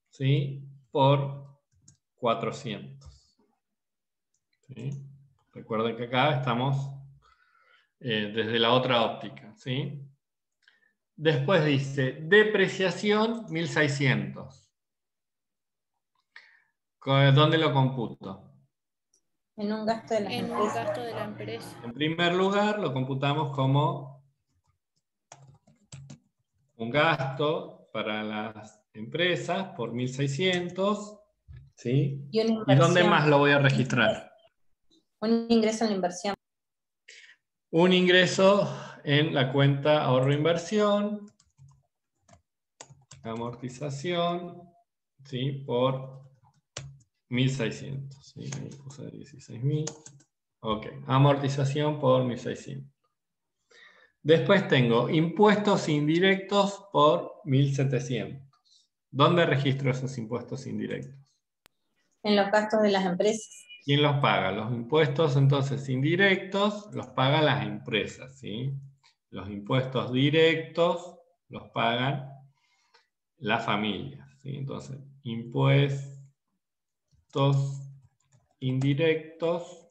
¿sí? Por 400. ¿Sí? Recuerden que acá estamos desde la otra óptica, ¿sí? Después dice, depreciación 1.600. ¿Dónde lo computo? En un gasto de la En un empresa. gasto de la empresa. En primer lugar, lo computamos como un gasto para las empresas por 1.600, ¿sí? Y una ¿Y dónde inversión. más lo voy a registrar? Un ingreso en la inversión. Un ingreso en la cuenta ahorro-inversión, amortización, ¿sí? Por 1.600. ¿Sí? Ahí puse 16.000. Ok, amortización por 1.600. Después tengo impuestos indirectos por 1.700. ¿Dónde registro esos impuestos indirectos? En los gastos de las empresas. ¿Quién los paga? Los impuestos entonces indirectos los pagan las empresas, ¿sí? Los impuestos directos los pagan las familias, ¿sí? Entonces, impuestos indirectos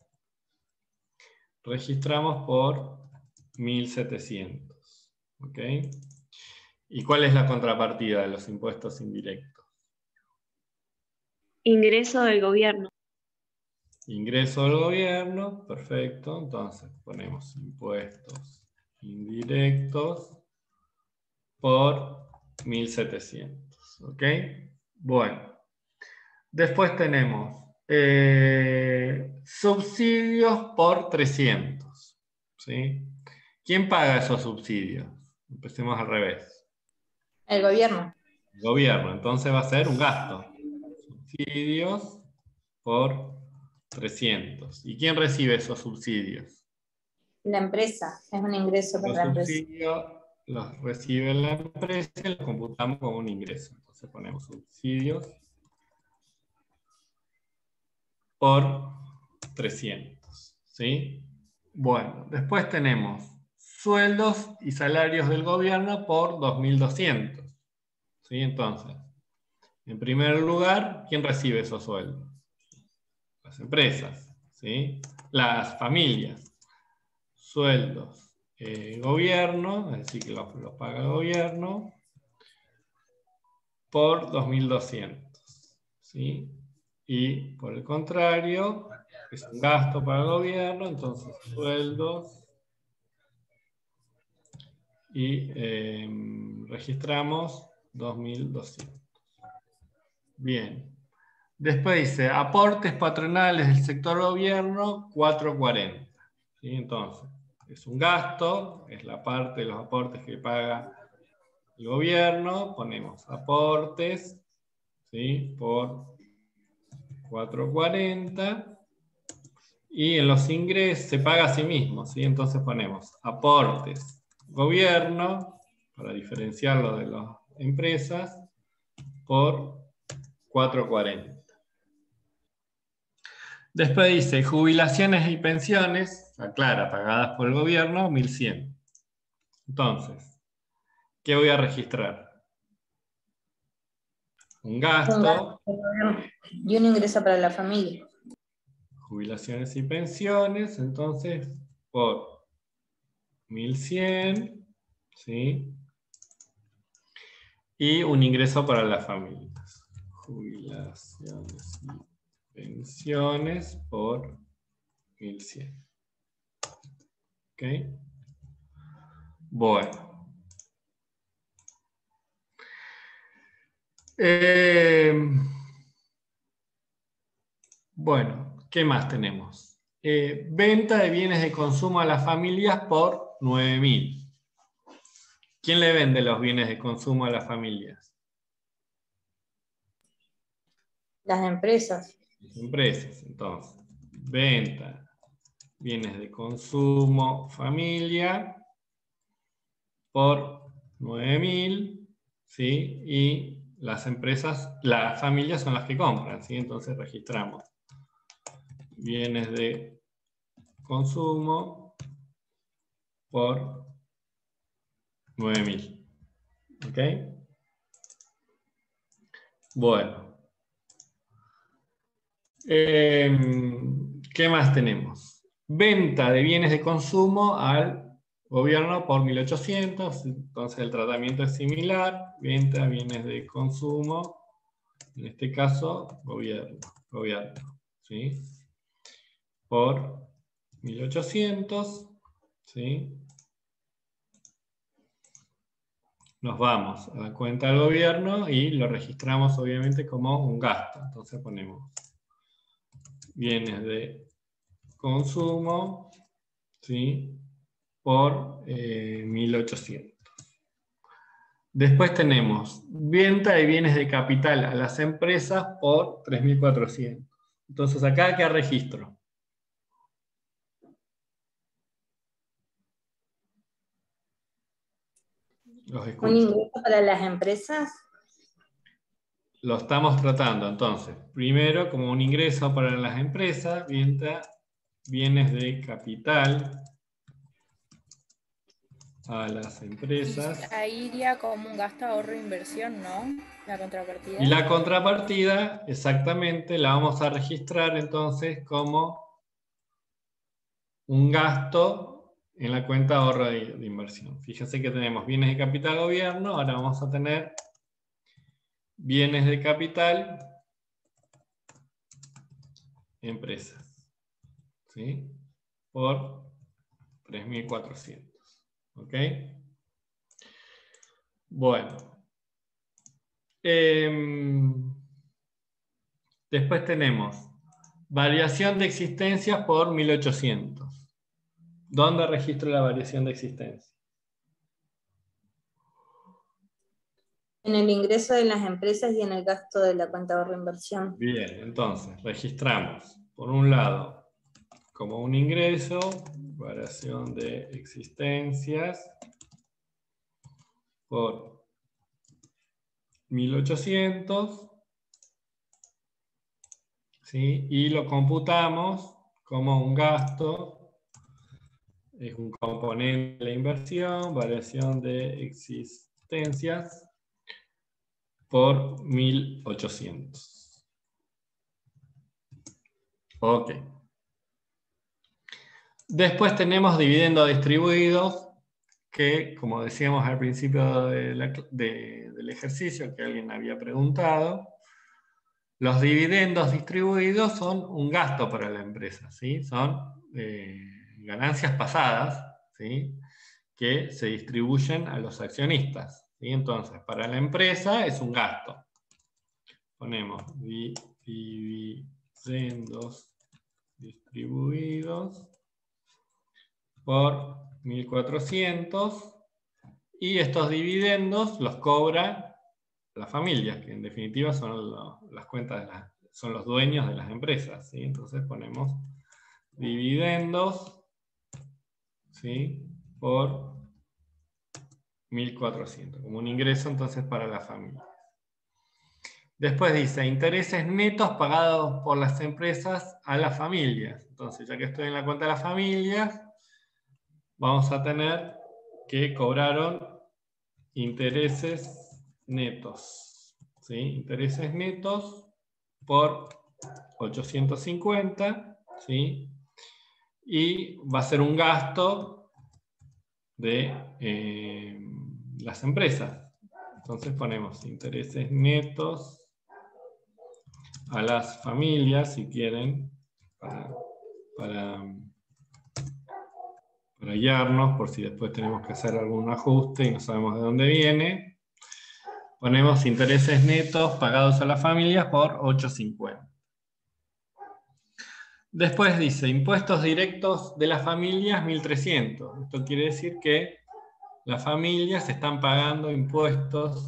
registramos por 1.700, ¿ok? ¿Y cuál es la contrapartida de los impuestos indirectos? Ingreso del gobierno. Ingreso del gobierno, perfecto. Entonces ponemos impuestos indirectos por 1.700, ¿ok? Bueno, después tenemos subsidios por 300, ¿sí? ¿Quién paga esos subsidios? Empecemos al revés. El gobierno. El gobierno, entonces va a ser un gasto. Subsidios por 300. ¿Y quién recibe esos subsidios? La empresa. Es un ingreso para Los la empresa. subsidios los recibe la empresa y los computamos como un ingreso. Entonces ponemos subsidios por 300. ¿Sí? Bueno, después tenemos sueldos y salarios del gobierno por 2.200. ¿Sí? Entonces, en primer lugar, ¿quién recibe esos sueldos? Las empresas, ¿sí? Las familias. Sueldos, gobierno, es decir, que los paga el gobierno, por 2.200, ¿sí? Y por el contrario, es un gasto para el gobierno, entonces sueldos, y registramos 2.200. Bien. Después dice, aportes patronales del sector gobierno, 440. ¿Sí? Entonces, es un gasto, es la parte de los aportes que paga el gobierno, ponemos aportes, ¿sí? Por 440, y en los ingresos se paga a sí mismo, ¿sí? Entonces ponemos aportes gobierno, para diferenciarlo de las empresas, por 440. Después dice, jubilaciones y pensiones, aclara, pagadas por el gobierno, 1.100. Entonces, ¿qué voy a registrar? Un gasto. Y un ingreso para la familia. Jubilaciones y pensiones, entonces, por 1.100, ¿sí? Y un ingreso para las familias. Jubilaciones y pensiones por 1.100. ¿Ok? Bueno. Bueno, ¿qué más tenemos? Venta de bienes de consumo a las familias por 9.000. ¿Quién le vende los bienes de consumo a las familias? Las empresas. Las empresas, entonces. Venta, bienes de consumo, familia, por 9.000, ¿sí? Y las empresas, las familias son las que compran, ¿sí? Entonces registramos bienes de consumo por 9.000. ¿Ok? Bueno. ¿Qué más tenemos? Venta de bienes de consumo al gobierno por 1.800, entonces el tratamiento es similar, venta de bienes de consumo, en este caso, gobierno, gobierno, ¿sí? Por 1.800, ¿sí? Nos vamos a la cuenta del gobierno y lo registramos obviamente como un gasto. Entonces ponemos bienes de consumo, ¿sí? Por 1.800. Después tenemos venta de bienes de capital a las empresas por 3.400. Entonces acá, ¿qué registro? Los escucho. ¿Un ingreso para las empresas? Lo estamos tratando, entonces. Primero, como un ingreso para las empresas, venta bienes de capital a las empresas. Y ahí iría como un gasto, ahorro, inversión, ¿no? La contrapartida. Y la contrapartida, exactamente, la vamos a registrar entonces como un gasto en la cuenta ahorro de inversión. Fíjense que tenemos bienes de capital gobierno, ahora vamos a tener bienes de capital empresas, ¿sí? Por 3.400. ¿Ok? Bueno. Después tenemos variación de existencias por 1.800. ¿Dónde registro la variación de existencia? En el ingreso de las empresas y en el gasto de la cuenta de ahorro inversión. Bien, entonces registramos, por un lado, como un ingreso, variación de existencias por 1.800, ¿sí? Y lo computamos como un gasto, es un componente de la inversión, variación de existencias por 1.800. Ok. Después tenemos dividendos distribuidos, que como decíamos al principio del ejercicio, que alguien había preguntado, los dividendos distribuidos son un gasto para la empresa, ¿sí? Son ganancias pasadas, ¿sí? Que se distribuyen a los accionistas, ¿sí? Entonces, para la empresa es un gasto. Ponemos dividendos distribuidos por 1.400, y estos dividendos los cobra la familia, que en definitiva son las cuentas son los dueños de las empresas, ¿sí? Entonces ponemos dividendos, ¿sí? Por 1.400, como un ingreso entonces para la familia. Después dice, intereses netos pagados por las empresas a las familias. Entonces, ya que estoy en la cuenta de las familias, vamos a tener que cobraron intereses netos, ¿sí? Intereses netos por 850, ¿sí? Y va a ser un gasto de las empresas. Entonces ponemos intereses netos a las familias, si quieren, para guiarnos, por si después tenemos que hacer algún ajuste y no sabemos de dónde viene. Ponemos intereses netos pagados a las familias por 850. Después dice, impuestos directos de las familias, 1.300. Esto quiere decir que las familias están pagando impuestos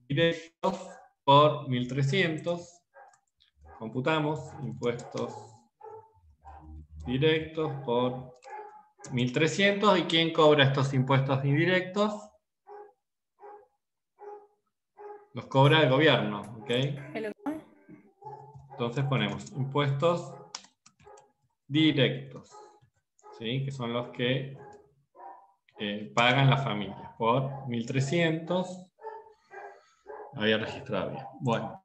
directos por 1.300. Computamos impuestos directos por 1.300. ¿Y quién cobra estos impuestos indirectos? Los cobra el gobierno, ¿ok? Entonces ponemos impuestos directos, ¿sí? Que son los que pagan las familias por 1.300. Había registrado bien. Bueno.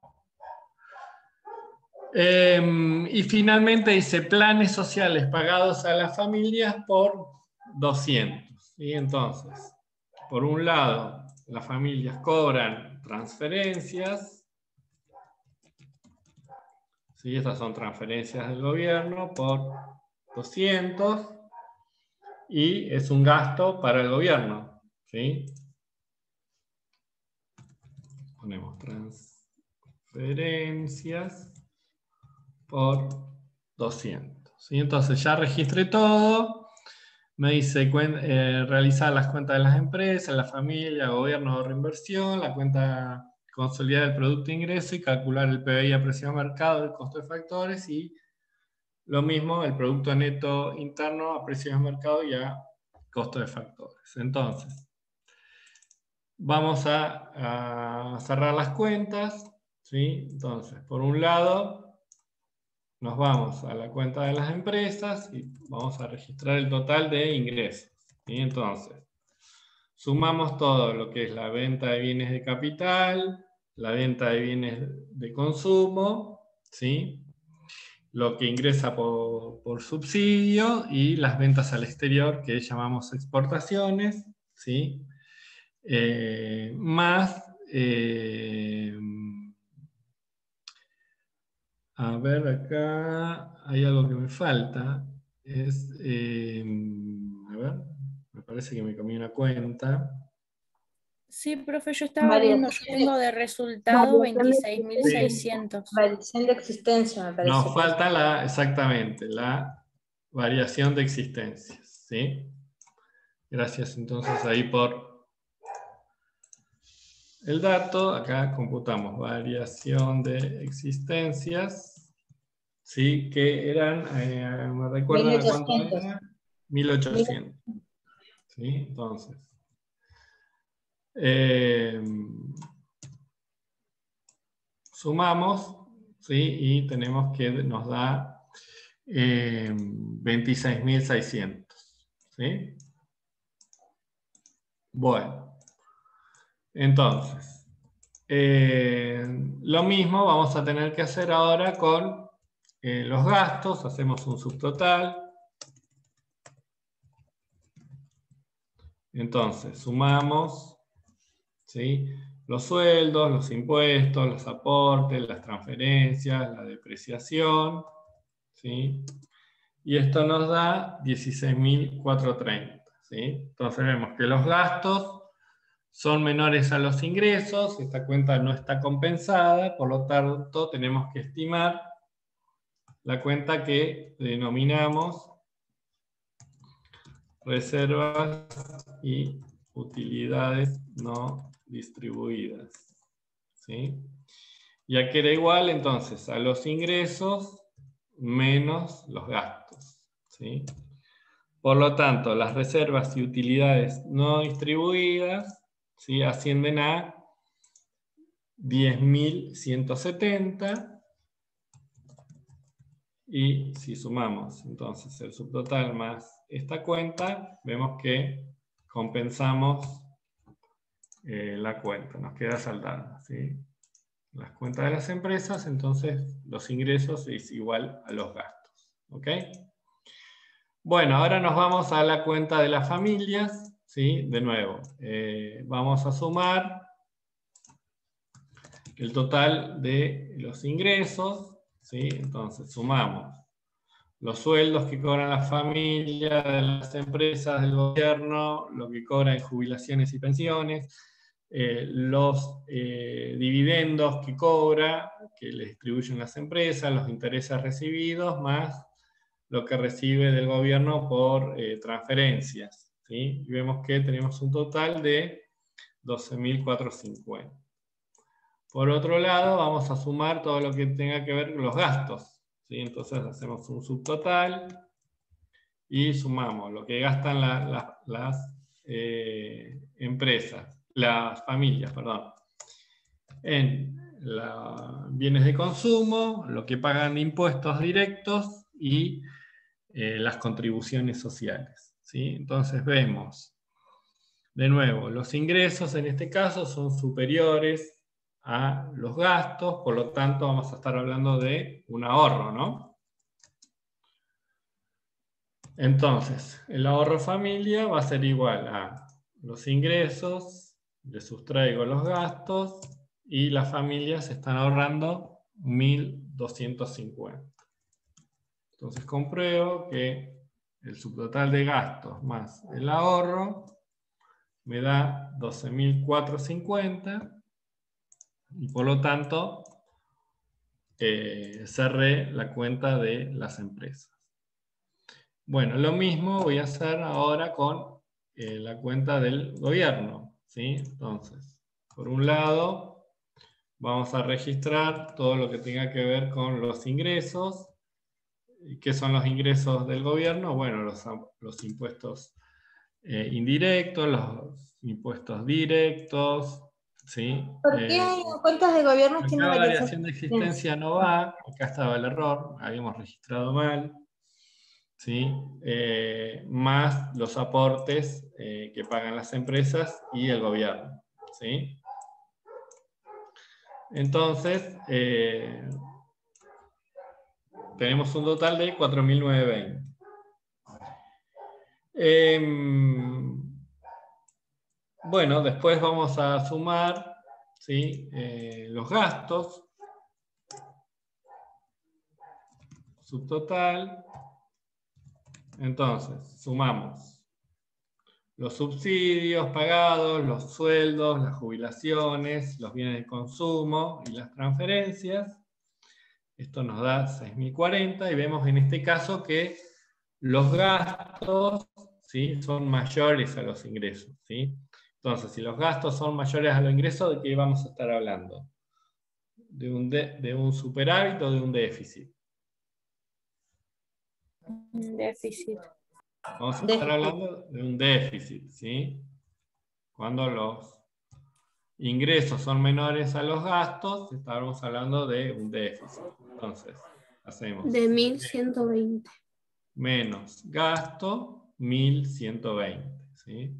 Y finalmente dice planes sociales pagados a las familias por 200. ¿Sí? Entonces, por un lado, las familias cobran transferencias, ¿sí? Estas son transferencias del gobierno por 200 y es un gasto para el gobierno, ¿sí? Ponemos transferencias por 200, ¿sí? Entonces ya registré todo. Me dice realizar las cuentas de las empresas, la familia, gobierno de reinversión, la cuenta consolidada del producto de ingreso y calcular el PBI a precio de mercado, el costo de factores y lo mismo el producto neto interno a precio de mercado y a costo de factores. Entonces, vamos a cerrar las cuentas, ¿sí? Entonces, por un lado, nos vamos a la cuenta de las empresas y vamos a registrar el total de ingresos. ¿Sí? Entonces, sumamos todo lo que es la venta de bienes de capital, la venta de bienes de consumo, ¿sí? Lo que ingresa por subsidio y las ventas al exterior que llamamos exportaciones, ¿sí? Más... a ver, acá hay algo que me falta. Es, a ver, me parece que me comí una cuenta. Sí, profe, yo estaba viendo, yo tengo de resultado 26.600. Variación de existencia, me parece. Nos falta exactamente, la variación de existencias, ¿sí? Gracias entonces ahí por el dato. Acá computamos variación de existencias, ¿sí? Que eran, ¿me recuerdan a cuánto era? 1800. ¿Sí? Entonces, sumamos, ¿sí? Y tenemos que nos da 26.600. ¿Sí? Bueno, entonces, lo mismo vamos a tener que hacer ahora con los gastos. Hacemos un subtotal. Entonces, sumamos, ¿sí? Los sueldos, los impuestos, los aportes, las transferencias, la depreciación, ¿sí? Y esto nos da 16.430, ¿sí? Entonces vemos que los gastos son menores a los ingresos, esta cuenta no está compensada, por lo tanto tenemos que estimar la cuenta que denominamos reservas y utilidades no distribuidas, ¿sí? Ya que era igual entonces a los ingresos menos los gastos, ¿sí? Por lo tanto, las reservas y utilidades no distribuidas, ¿sí? Ascienden a 10.170. Y si sumamos entonces el subtotal más esta cuenta, vemos que compensamos la cuenta, nos queda saldada, ¿sí? Las cuentas de las empresas, entonces los ingresos es igual a los gastos, ¿ok? Bueno, ahora nos vamos a la cuenta de las familias, ¿sí? De nuevo, vamos a sumar el total de los ingresos, ¿sí? Entonces sumamos los sueldos que cobran las familias, de las empresas, del gobierno, lo que cobran en jubilaciones y pensiones, los dividendos que cobra, que le distribuyen las empresas, los intereses recibidos, más lo que recibe del gobierno por transferencias, ¿sí? Y vemos que tenemos un total de 12.450. Por otro lado, vamos a sumar todo lo que tenga que ver con los gastos, ¿sí? Entonces hacemos un subtotal y sumamos lo que gastan las empresas, las familias, perdón, en bienes de consumo, lo que pagan de impuestos directos y las contribuciones sociales, ¿sí? Entonces vemos, de nuevo, los ingresos en este caso son superiores a los gastos, por lo tanto vamos a estar hablando de un ahorro, ¿no? Entonces, el ahorro familia va a ser igual a los ingresos, le sustraigo los gastos y las familias están ahorrando 1.200. 12.250. Entonces compruebo que el subtotal de gastos más el ahorro me da 12.450 y por lo tanto cerré la cuenta de las empresas. Bueno, lo mismo voy a hacer ahora con la cuenta del gobierno, ¿sí? Entonces, por un lado, vamos a registrar todo lo que tenga que ver con los ingresos. ¿Qué son los ingresos del gobierno? Bueno, los impuestos indirectos, los impuestos directos, ¿sí? ¿Por qué hay cuentas de gobierno tiene Acá variación variación de existencia no va, acá estaba el error, habíamos registrado mal, ¿sí? Más los aportes que pagan las empresas y el gobierno, ¿sí? Entonces, tenemos un total de 4.920. Bueno, después vamos a sumar, ¿sí? Los gastos, subtotal. Entonces, sumamos los subsidios pagados, los sueldos, las jubilaciones, los bienes de consumo y las transferencias. Esto nos da 6.040 y vemos en este caso que los gastos, ¿sí? Son mayores a los ingresos, ¿sí? Entonces, si los gastos son mayores a los ingresos, ¿de qué vamos a estar hablando? ¿De un superávit o de un déficit? Déficit. Vamos a estar hablando de un déficit, ¿sí? Cuando los ingresos son menores a los gastos, estaremos hablando de un déficit. Entonces, hacemos De 1.120. menos gasto, 1.120, ¿sí?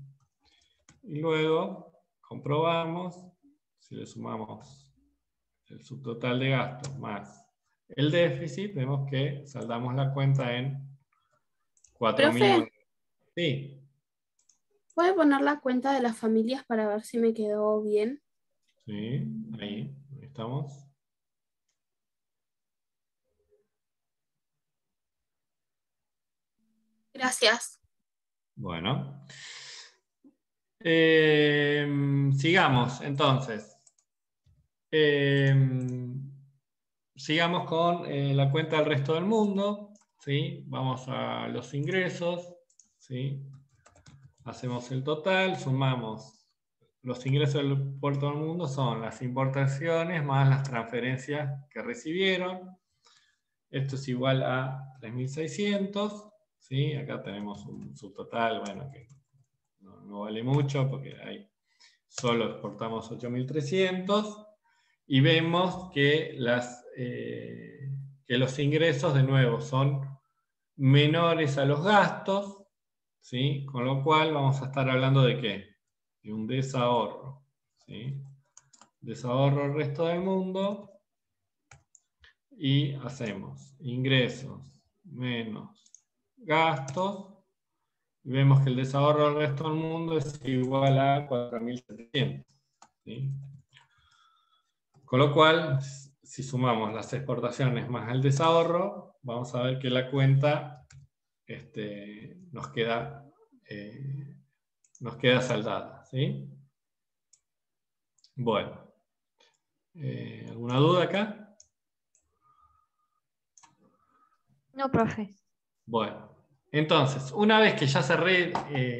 Y luego comprobamos, si le sumamos el subtotal de gastos más el déficit, vemos que saldamos la cuenta en 4.000. Sí. ¿Puede poner la cuenta de las familias para ver si me quedó bien? Sí, ahí estamos. Gracias. Bueno. Sigamos, entonces. Sigamos con la cuenta del resto del mundo, ¿sí? Vamos a los ingresos, ¿sí? Hacemos el total, sumamos. Los ingresos por todo el mundo son las importaciones más las transferencias que recibieron. Esto es igual a 3.600, ¿sí? Acá tenemos un subtotal, bueno, que no vale mucho porque ahí solo exportamos 8.300. Y vemos que los ingresos, de nuevo, son menores a los gastos, ¿sí? Con lo cual vamos a estar hablando de ¿qué? De un desahorro, ¿sí? Desahorro el resto del mundo y hacemos ingresos menos gastos y vemos que el desahorro del resto del mundo es igual a 4.700, ¿sí? Con lo cual, si sumamos las exportaciones más el desahorro, vamos a ver que la cuenta nos queda saldada, ¿sí? Bueno. ¿Alguna duda acá? No, profe. Bueno. Entonces, una vez que ya cerré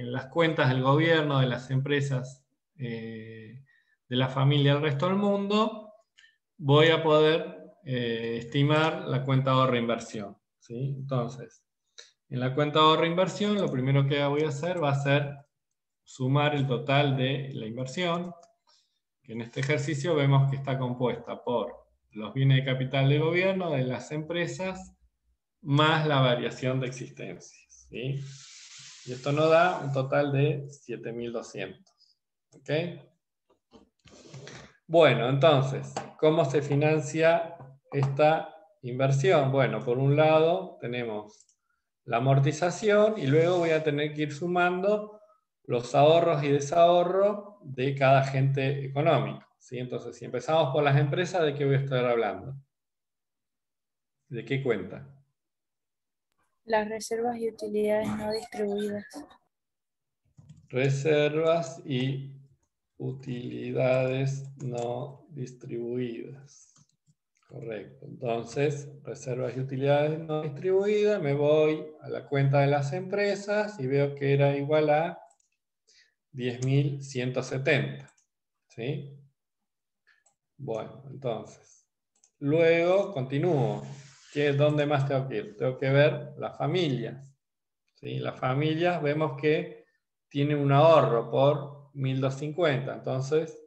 las cuentas del gobierno, de las empresas, de la familia del resto del mundo, voy a poder estimar la cuenta ahorro-inversión, ¿sí? Entonces, en la cuenta ahorro-inversión, lo primero que voy a hacer va a ser sumar el total de la inversión, que en este ejercicio vemos que está compuesta por los bienes de capital de gobierno de las empresas más la variación de existencias, ¿sí? Y esto nos da un total de 7.200. ¿Ok? Bueno, entonces, ¿cómo se financia esta inversión? Bueno, por un lado tenemos la amortización y luego voy a tener que ir sumando los ahorros y desahorros de cada agente económico, ¿sí? Entonces, si empezamos por las empresas, ¿de qué voy a estar hablando? ¿De qué cuenta? Las reservas y utilidades no distribuidas. Reservas y utilidades no distribuidas. Correcto. Entonces, reservas y utilidades no distribuidas, me voy a la cuenta de las empresas y veo que era igual a 10.170. ¿Sí? Bueno, entonces, luego continúo. ¿Dónde más tengo que ir? Tengo que ver las familias. ¿Sí? Las familias vemos que tienen un ahorro por 1.250. Entonces,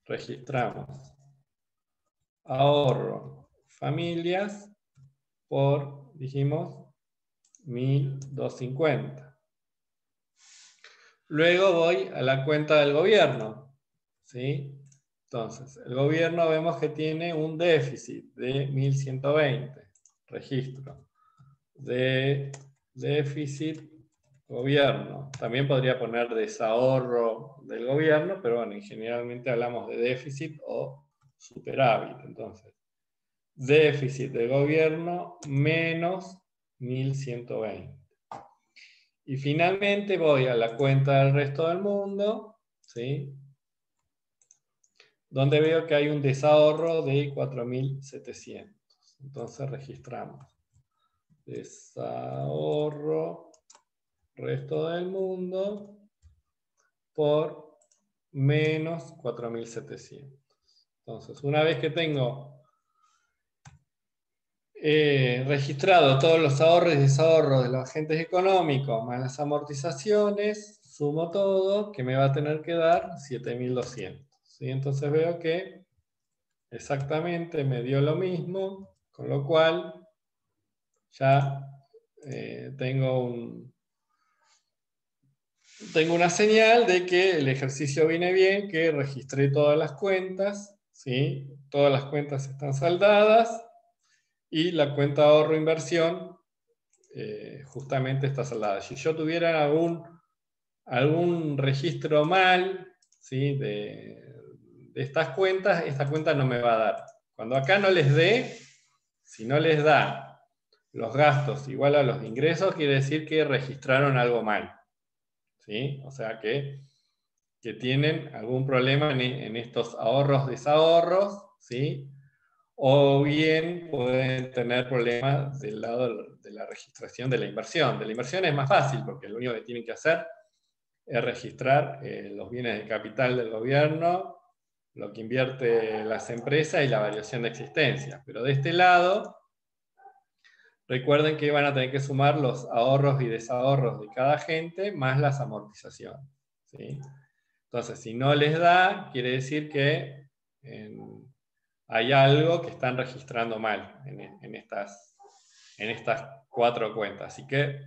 registramos. Ahorro familias por, dijimos, 1.250. Luego voy a la cuenta del gobierno. ¿Sí? Entonces, el gobierno vemos que tiene un déficit de 1.120. Registro. De déficit gobierno. También podría poner desahorro del gobierno, pero bueno, generalmente hablamos de déficit o superávit. Entonces, déficit del gobierno menos 1.120. Y finalmente voy a la cuenta del resto del mundo, ¿sí? Donde veo que hay un desahorro de 4.700. Entonces registramos desahorro resto del mundo por menos 4.700. Entonces, una vez que tengo registrado todos los ahorros y desahorros de los agentes económicos más las amortizaciones, sumo todo, que me va a tener que dar 7.200. ¿Sí? Entonces veo que exactamente me dio lo mismo, con lo cual ya tengo una señal de que el ejercicio viene bien, que registré todas las cuentas, ¿sí? Todas las cuentas están saldadas y la cuenta de ahorro e inversión justamente está saldada. Si yo tuviera algún registro mal, ¿sí? de estas cuentas, esta cuenta no me va a dar. Cuando acá no les dé, si no les da los gastos igual a los ingresos, quiere decir que registraron algo mal. ¿Sí? O sea que tienen algún problema en estos ahorros, desahorros, ¿sí? O bien pueden tener problemas del lado de la registración de la inversión. De la inversión es más fácil, porque lo único que tienen que hacer es registrar los bienes de capital del gobierno, lo que invierte las empresas y la variación de existencia. Pero de este lado, recuerden que van a tener que sumar los ahorros y desahorros de cada agente más las amortizaciones. ¿Sí? Entonces, si no les da, quiere decir que hay algo que están registrando mal en estas 4 cuentas. Así que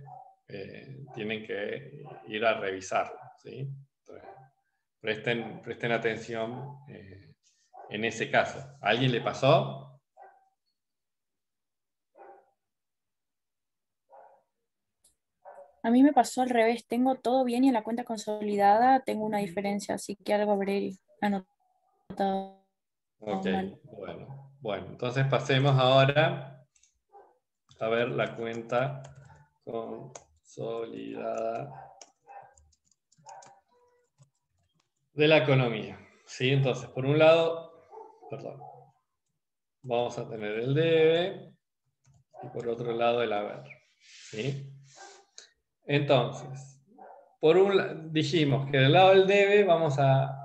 tienen que ir a revisarlo. ¿Sí? Entonces, presten atención en ese caso. ¿A alguien le pasó? A mí me pasó al revés, tengo todo bien y en la cuenta consolidada tengo una diferencia, así que algo habré anotado Ok, mal. bueno, entonces pasemos ahora a ver la cuenta consolidada de la economía. ¿Sí? Entonces, por un lado, vamos a tener el debe y por otro lado el haber. ¿Sí? Entonces, dijimos que del lado del debe vamos a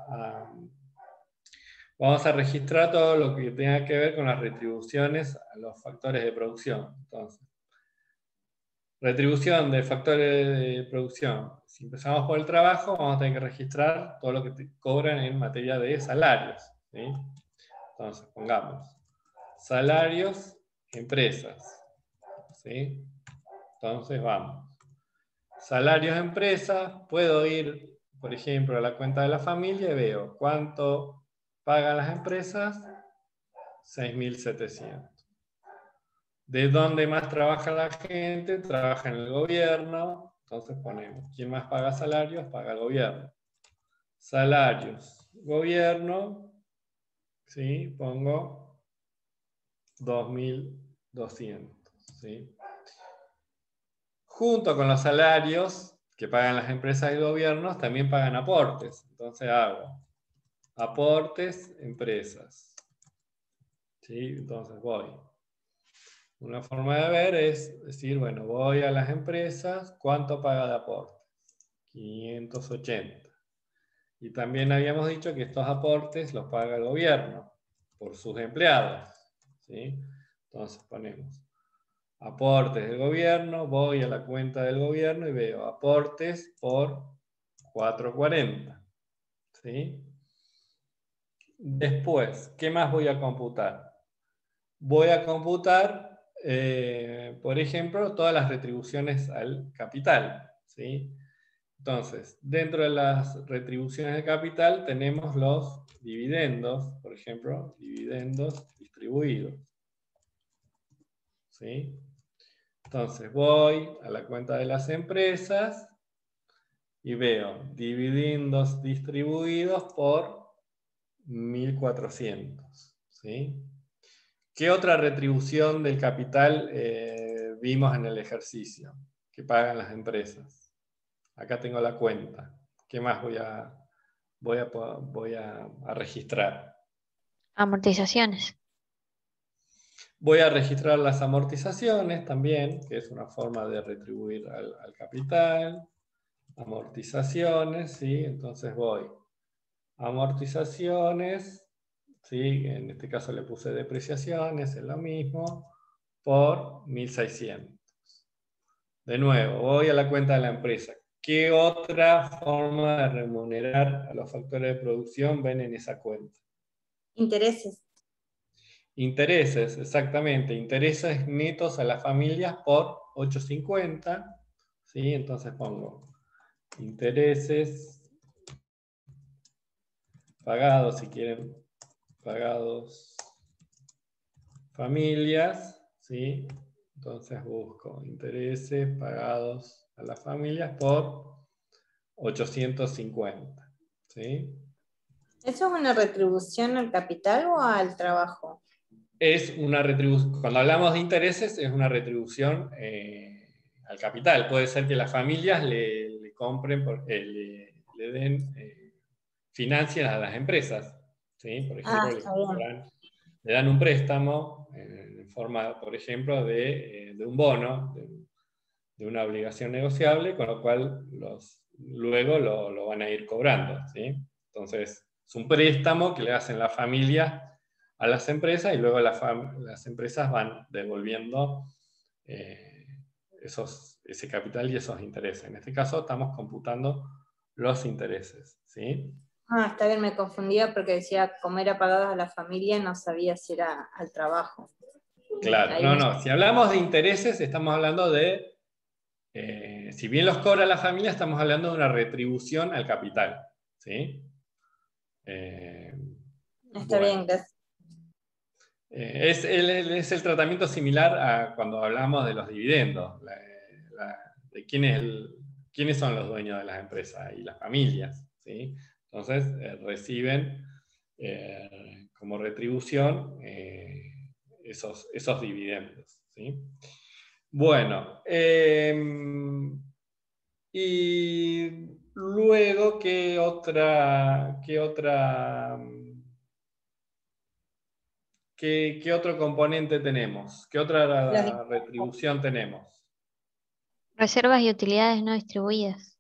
registrar todo lo que tenga que ver con las retribuciones a los factores de producción. Entonces, retribución de factores de producción. Si empezamos por el trabajo, vamos a tener que registrar todo lo que te cobran en materia de salarios. ¿Sí? Entonces, pongamos salarios, empresas. ¿Sí? Entonces, vamos. Salarios, empresas, puedo ir, por ejemplo, a la cuenta de la familia y veo cuánto pagan las empresas, 6.700. ¿De dónde más trabaja la gente? Trabaja en el gobierno. Entonces ponemos, ¿quién más paga salarios? Paga el gobierno. Salarios, gobierno, ¿sí? Pongo 2.000 200. ¿Sí? Junto con los salarios que pagan las empresas y gobiernos, también pagan aportes. Entonces hago aportes, empresas. ¿Sí? Entonces voy. Una forma de ver es decir, bueno, voy a las empresas, ¿cuánto paga de aporte? 580. Y también habíamos dicho que estos aportes los paga el gobierno por sus empleados. ¿Sí? Entonces ponemos aportes del gobierno, voy a la cuenta del gobierno y veo aportes por 440. ¿Sí? Después, ¿qué más voy a computar? Voy a computar, por ejemplo, todas las retribuciones al capital. ¿Sí? Entonces, dentro de las retribuciones de capital tenemos los dividendos, por ejemplo, dividendos distribuidos. ¿Sí? Entonces, voy a la cuenta de las empresas y veo dividendos distribuidos por 1400. ¿Sí? ¿Qué otra retribución del capital vimos en el ejercicio que pagan las empresas? Acá tengo la cuenta. ¿Qué más voy a registrar? Amortizaciones. Voy a registrar las amortizaciones también, que es una forma de retribuir al capital. Amortizaciones, ¿sí? Entonces voy. Amortizaciones, ¿sí? En este caso le puse depreciaciones, es lo mismo, por 1600. De nuevo, voy a la cuenta de la empresa. ¿Qué otra forma de remunerar a los factores de producción ven en esa cuenta? Intereses. Intereses, exactamente. Intereses netos a las familias por 850. ¿Sí? Entonces pongo intereses pagados, si quieren, pagados familias. ¿Sí? Entonces busco intereses pagados a las familias por 850. ¿Sí? ¿Eso es una retribución al capital o al trabajo? Es una retribución, cuando hablamos de intereses, es una retribución al capital. Puede ser que las familias le compren, le den financias a las empresas. ¿Sí? Por ejemplo, le dan un préstamo en forma, por ejemplo, de un bono, de una obligación negociable, con lo cual luego lo van a ir cobrando. ¿Sí? Entonces, es un préstamo que le hacen las familias a las empresas y luego las empresas van devolviendo ese capital y esos intereses. En este caso estamos computando los intereses. ¿Sí? Está bien, me confundía porque decía como era pagado a la familia, no sabía si era al trabajo. Claro, no. Si hablamos de intereses, estamos hablando de, si bien los cobra la familia, estamos hablando de una retribución al capital. ¿Sí? Está bien, gracias. Es el tratamiento similar a cuando hablamos de los dividendos, de quiénes son los dueños de las empresas y las familias. ¿Sí? Entonces reciben como retribución esos dividendos. ¿Sí? Bueno, y luego, ¿qué otro componente tenemos? ¿Qué otra retribución tenemos? Reservas y utilidades no distribuidas.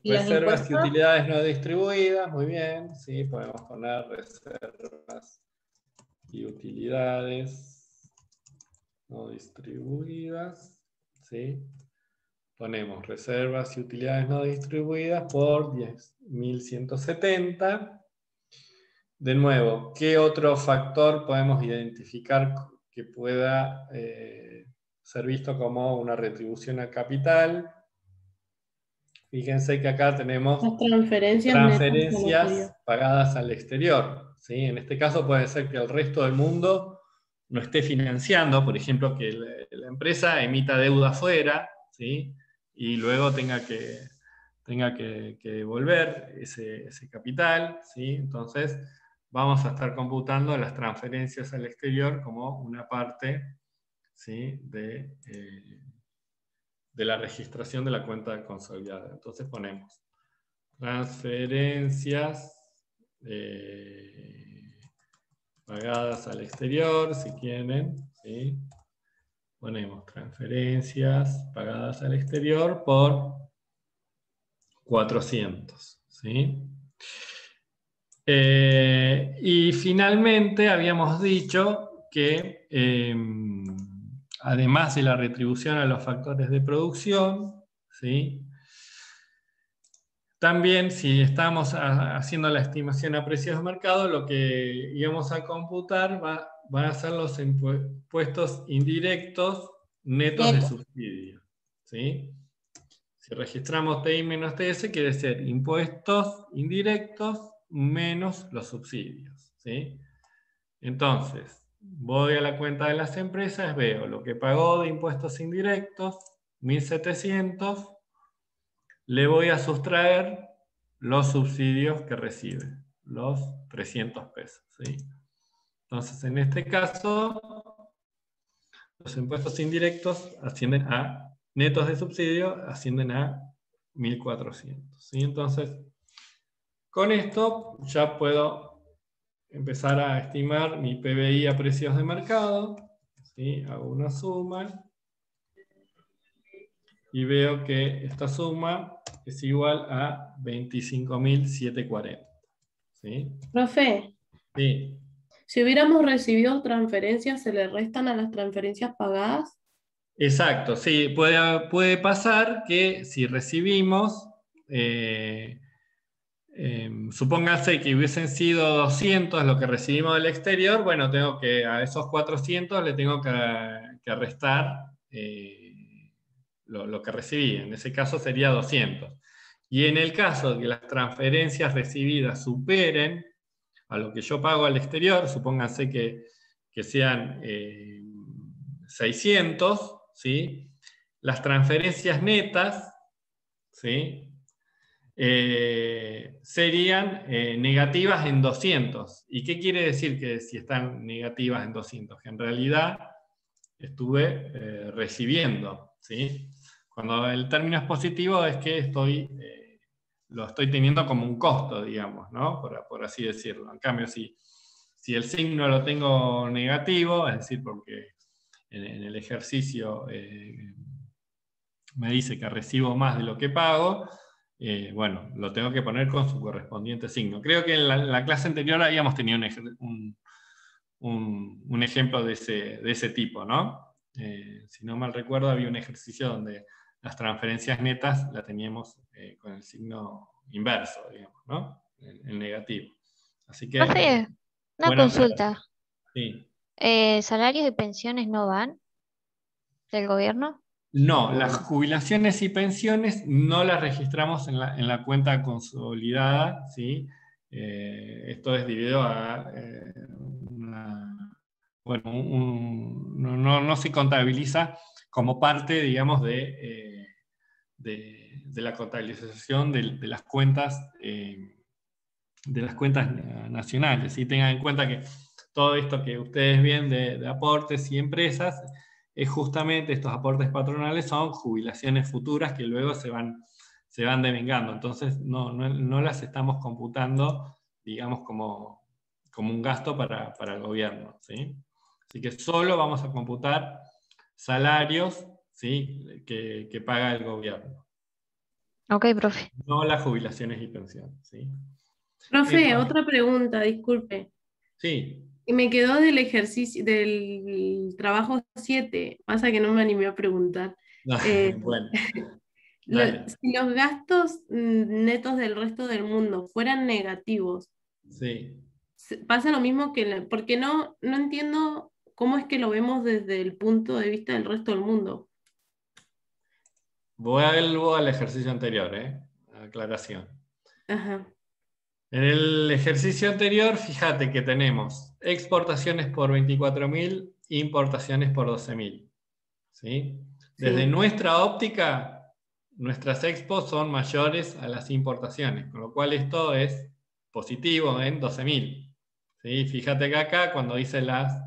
Reservas y utilidades no distribuidas, muy bien. Sí, podemos poner reservas y utilidades no distribuidas. ¿Sí? Ponemos reservas y utilidades no distribuidas por 10.170. De nuevo, ¿qué otro factor podemos identificar que pueda ser visto como una retribución al capital? Fíjense que acá tenemos transferencias pagadas al exterior. ¿Sí? En este caso puede ser que el resto del mundo no esté financiando, por ejemplo, que la empresa emita deuda afuera, ¿sí? Y luego tenga que devolver ese capital. ¿Sí? Entonces, vamos a estar computando las transferencias al exterior como una parte, ¿sí?, de la registración de la cuenta consolidada. Entonces ponemos transferencias pagadas al exterior, si quieren, ¿sí? Ponemos transferencias pagadas al exterior por 400, ¿sí? Y finalmente habíamos dicho que además de la retribución a los factores de producción, ¿sí?, también, si estamos haciendo la estimación a precios de mercado, lo que íbamos a computar van a ser los impuestos indirectos netos de subsidio, ¿sí? Si registramos TI menos TS, quiere decir impuestos indirectos menos los subsidios, ¿sí? Entonces, voy a la cuenta de las empresas, veo lo que pagó de impuestos indirectos, 1.700, le voy a sustraer los subsidios que recibe, los 300 pesos, ¿sí? Entonces, en este caso, los impuestos indirectos ascienden a, netos de subsidio, ascienden a 1.400, ¿sí? Entonces, con esto ya puedo empezar a estimar mi PBI a precios de mercado, ¿sí? Hago una suma y veo que esta suma es igual a 25.740. ¿Sí? Profe, Sí. si hubiéramos recibido transferencias, ¿se le restan a las transferencias pagadas? Exacto, sí. Puede pasar que si recibimos, supóngase que hubiesen sido 200 lo que recibimos del exterior, bueno, tengo que a esos 400 le tengo que restar lo que recibí. En ese caso sería 200. Y en el caso de que las transferencias recibidas superen a lo que yo pago al exterior, supónganse que sean 600, ¿sí?, las transferencias netas, ¿sí?, serían negativas en 200. ¿Y qué quiere decir que si están negativas en 200? Que en realidad estuve recibiendo, ¿sí? Cuando el término es positivo es que lo estoy teniendo como un costo, digamos, ¿no? Por así decirlo. En cambio, si el signo lo tengo negativo, es decir, porque en el ejercicio me dice que recibo más de lo que pago, bueno, lo tengo que poner con su correspondiente signo. Creo que en la clase anterior habíamos tenido un ejemplo de ese tipo, ¿no? Si no mal recuerdo, había un ejercicio donde las transferencias netas las teníamos con el signo inverso, digamos, ¿no? El negativo. Así que... Profe, una consulta. Sí. ¿Salarios y pensiones no van del gobierno? No, las jubilaciones y pensiones no las registramos en la cuenta consolidada, ¿sí? Esto es debido a no se contabiliza como parte, digamos, de la contabilización de las cuentas nacionales. ¿Sí? Tengan en cuenta que todo esto que ustedes ven de aportes y empresas es justamente, estos aportes patronales son jubilaciones futuras que luego se van devengando. Entonces no las estamos computando, digamos, como un gasto para el gobierno, ¿sí? Así que solo vamos a computar salarios, ¿sí?, que paga el gobierno. Ok, profe. No las jubilaciones y pensiones, ¿sí? Profe, otra pregunta, disculpe. Sí. Me quedó del ejercicio, del trabajo 7, pasa que no me animé a preguntar. Bueno, si los gastos netos del resto del mundo fueran negativos, sí, pasa lo mismo que... porque no entiendo cómo es que lo vemos desde el punto de vista del resto del mundo. Voy a verlo al ejercicio anterior, aclaración. Ajá. En el ejercicio anterior, fíjate que tenemos exportaciones por 24.000, importaciones por 12.000. ¿Sí? Desde nuestra óptica, nuestras expos son mayores a las importaciones, con lo cual esto es positivo en 12.000. ¿sí? Fíjate que acá, cuando dice las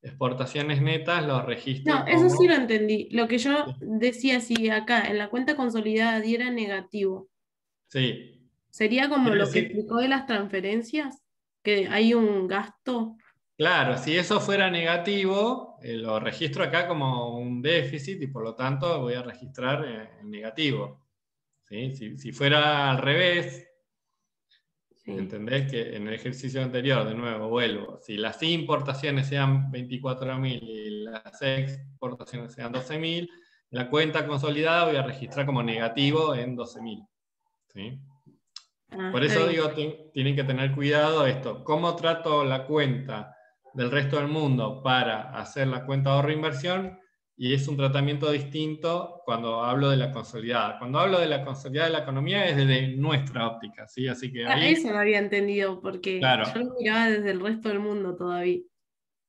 exportaciones netas, los registro No, eso como... sí lo entendí. Lo que yo decía, si acá en la cuenta consolidada diera negativo, Sí. sería como Quiere lo que decir, explicó de las transferencias, que hay un gasto. claro, si eso fuera negativo, lo registro acá como un déficit y por lo tanto voy a registrar en negativo. ¿Sí? Si fuera al revés, Sí. ¿entendés? Que en el ejercicio anterior, de nuevo, vuelvo. Si las importaciones sean 24.000 y las exportaciones sean 12.000, la cuenta consolidada voy a registrar como negativo en 12.000. ¿Sí? Ah, Por está eso bien. digo, tienen que tener cuidado esto. ¿Cómo trato la cuenta del resto del mundo para hacer la cuenta de ahorro e inversión? Y es un tratamiento distinto cuando hablo de la consolidada. Cuando hablo de la consolidada de la economía es desde nuestra óptica, ¿sí? Así que Ah, ahí, eso lo había entendido, porque yo claro, lo miraba desde el resto del mundo todavía.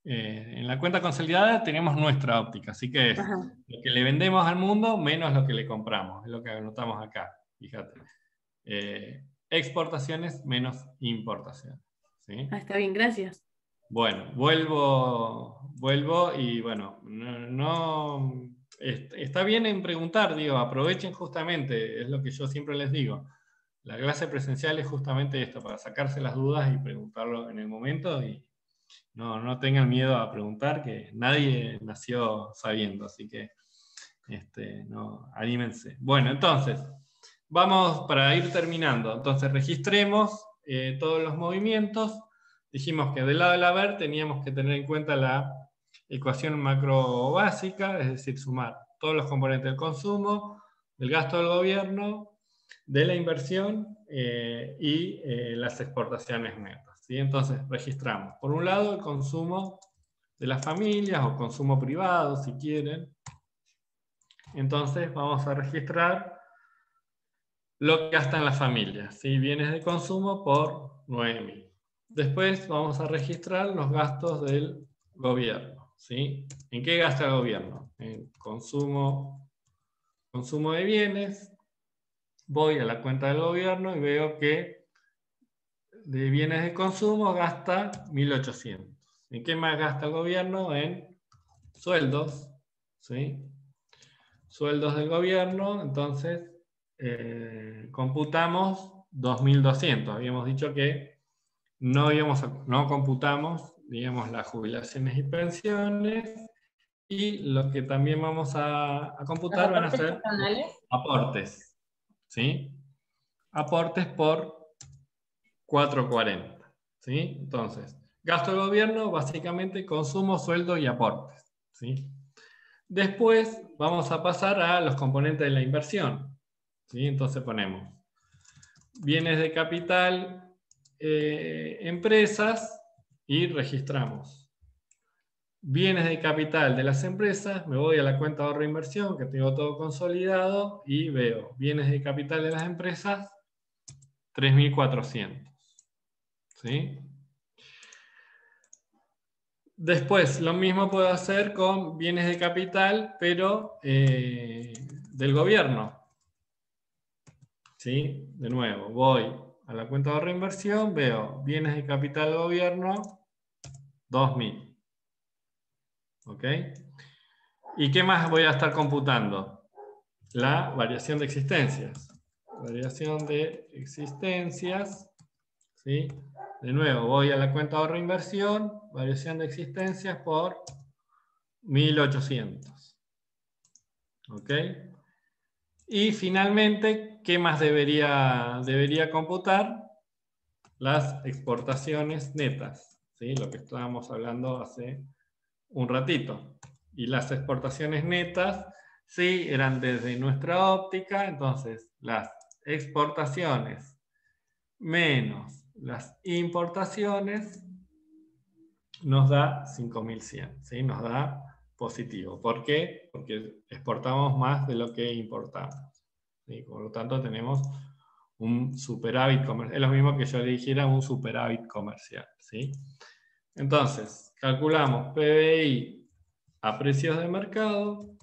en la cuenta consolidada tenemos nuestra óptica, así que es Ajá. lo que le vendemos al mundo menos lo que le compramos, es lo que anotamos acá, fíjate. Exportaciones menos importaciones, ¿sí? Ah, está bien, gracias. Bueno, vuelvo y bueno, está bien en preguntar, digo, aprovechen justamente, es lo que yo siempre les digo. La clase presencial es justamente esto, para sacarse las dudas y preguntarlo en el momento y no tengan miedo a preguntar, que nadie nació sabiendo, así que no, anímense. Bueno, entonces, vamos para ir terminando. Entonces, registremos todos los movimientos. Dijimos que del lado del haber teníamos que tener en cuenta la ecuación macro básica, es decir, sumar todos los componentes del consumo, del gasto del gobierno, de la inversión y las exportaciones netas. ¿Sí? Entonces, registramos, por un lado, el consumo de las familias o consumo privado, si quieren. Entonces, vamos a registrar lo que gastan las familias, ¿sí? Bienes de consumo por 9.000. Después vamos a registrar los gastos del gobierno, ¿sí? ¿En qué gasta el gobierno? En consumo de bienes. Voy a la cuenta del gobierno y veo que de bienes de consumo gasta 1.800. ¿En qué más gasta el gobierno? En sueldos, ¿sí? Sueldos del gobierno, entonces computamos 2.200. Habíamos dicho que no computamos, digamos, las jubilaciones y pensiones, y lo que también vamos a ¿Los computar van a aportes ser patronales? aportes, ¿sí? Aportes por 440, ¿sí? Entonces, gasto del gobierno, básicamente consumo, sueldo y aportes, ¿sí? Después vamos a pasar a los componentes de la inversión, ¿sí? Entonces ponemos bienes de capital, empresas, y registramos. Bienes de capital de las empresas, me voy a la cuenta de ahorro e inversión, que tengo todo consolidado, y veo bienes de capital de las empresas, 3.400. ¿Sí? Después, lo mismo puedo hacer con bienes de capital, pero del gobierno. ¿Sí? De nuevo, voy a la cuenta de ahorro e inversión, veo bienes de capital del gobierno, 2.000. ¿Ok? ¿Y qué más voy a estar computando? La variación de existencias. Variación de existencias. ¿Sí? De nuevo, voy a la cuenta de ahorro e inversión, variación de existencias por 1.800. ¿Ok? Y finalmente, ¿qué más debería computar? Las exportaciones netas, ¿sí? Lo que estábamos hablando hace un ratito. Y las exportaciones netas, sí, eran desde nuestra óptica, entonces las exportaciones menos las importaciones nos da 5.100, ¿sí? Nos da positivo. ¿Por qué? Porque exportamos más de lo que importamos, ¿sí? Por lo tanto, tenemos un superávit comercial. Es lo mismo que yo le dijera un superávit comercial, ¿sí? Entonces, calculamos PBI a precios de mercado,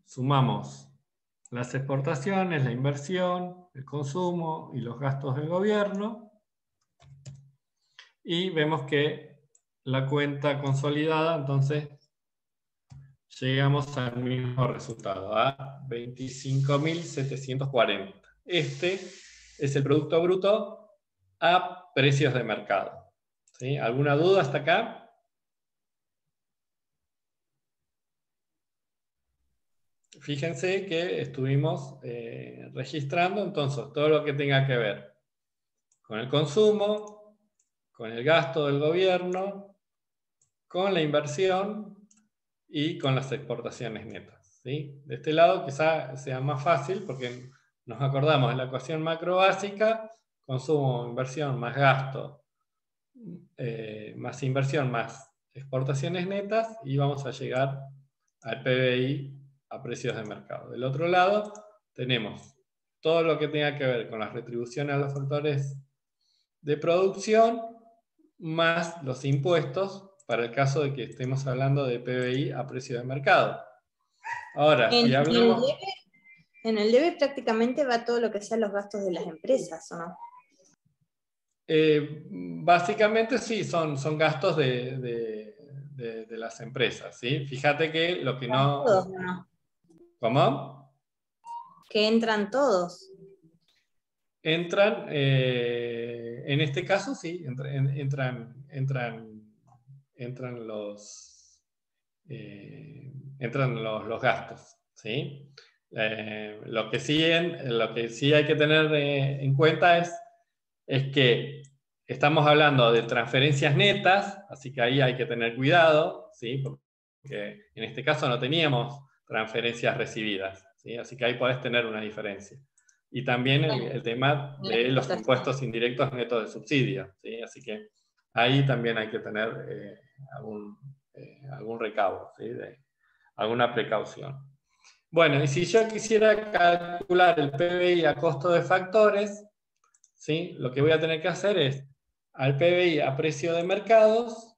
sumamos las exportaciones, la inversión, el consumo y los gastos del gobierno. Y vemos que la cuenta consolidada, entonces, llegamos al mismo resultado, a 25.740. Este es el Producto Bruto a precios de mercado. ¿Sí? ¿Alguna duda hasta acá? Fíjense que estuvimos registrando entonces todo lo que tenga que ver con el consumo, con el gasto del gobierno, con la inversión y con las exportaciones netas. ¿Sí? De este lado quizá sea más fácil porque nos acordamos de la ecuación macro básica, consumo, inversión más gasto, más inversión más exportaciones netas, y vamos a llegar al PBI a precios de mercado. Del otro lado tenemos todo lo que tenga que ver con las retribuciones a los factores de producción, más los impuestos, para el caso de que estemos hablando de PBI a precio de mercado. Ahora, si hablamos... En el debe prácticamente va todo lo que sean los gastos de las empresas, ¿o no? Básicamente sí, son gastos de las empresas, ¿sí? Fíjate que lo que no... Todos, ¿no? ¿Cómo? Que entran todos. Entran, en este caso sí, entran los gastos, ¿sí? Lo que sí hay que tener en cuenta es que estamos hablando de transferencias netas, así que ahí hay que tener cuidado, ¿sí? Porque en este caso no teníamos transferencias recibidas, ¿sí? Así que ahí podés tener una diferencia. Y también el tema de los impuestos indirectos netos de subsidio, ¿sí? Así que ahí también hay que tener algún recaudo, ¿sí? Alguna precaución. Bueno, y si yo quisiera calcular el PBI a costo de factores, ¿sí? Lo que voy a tener que hacer es, al PBI a precio de mercados,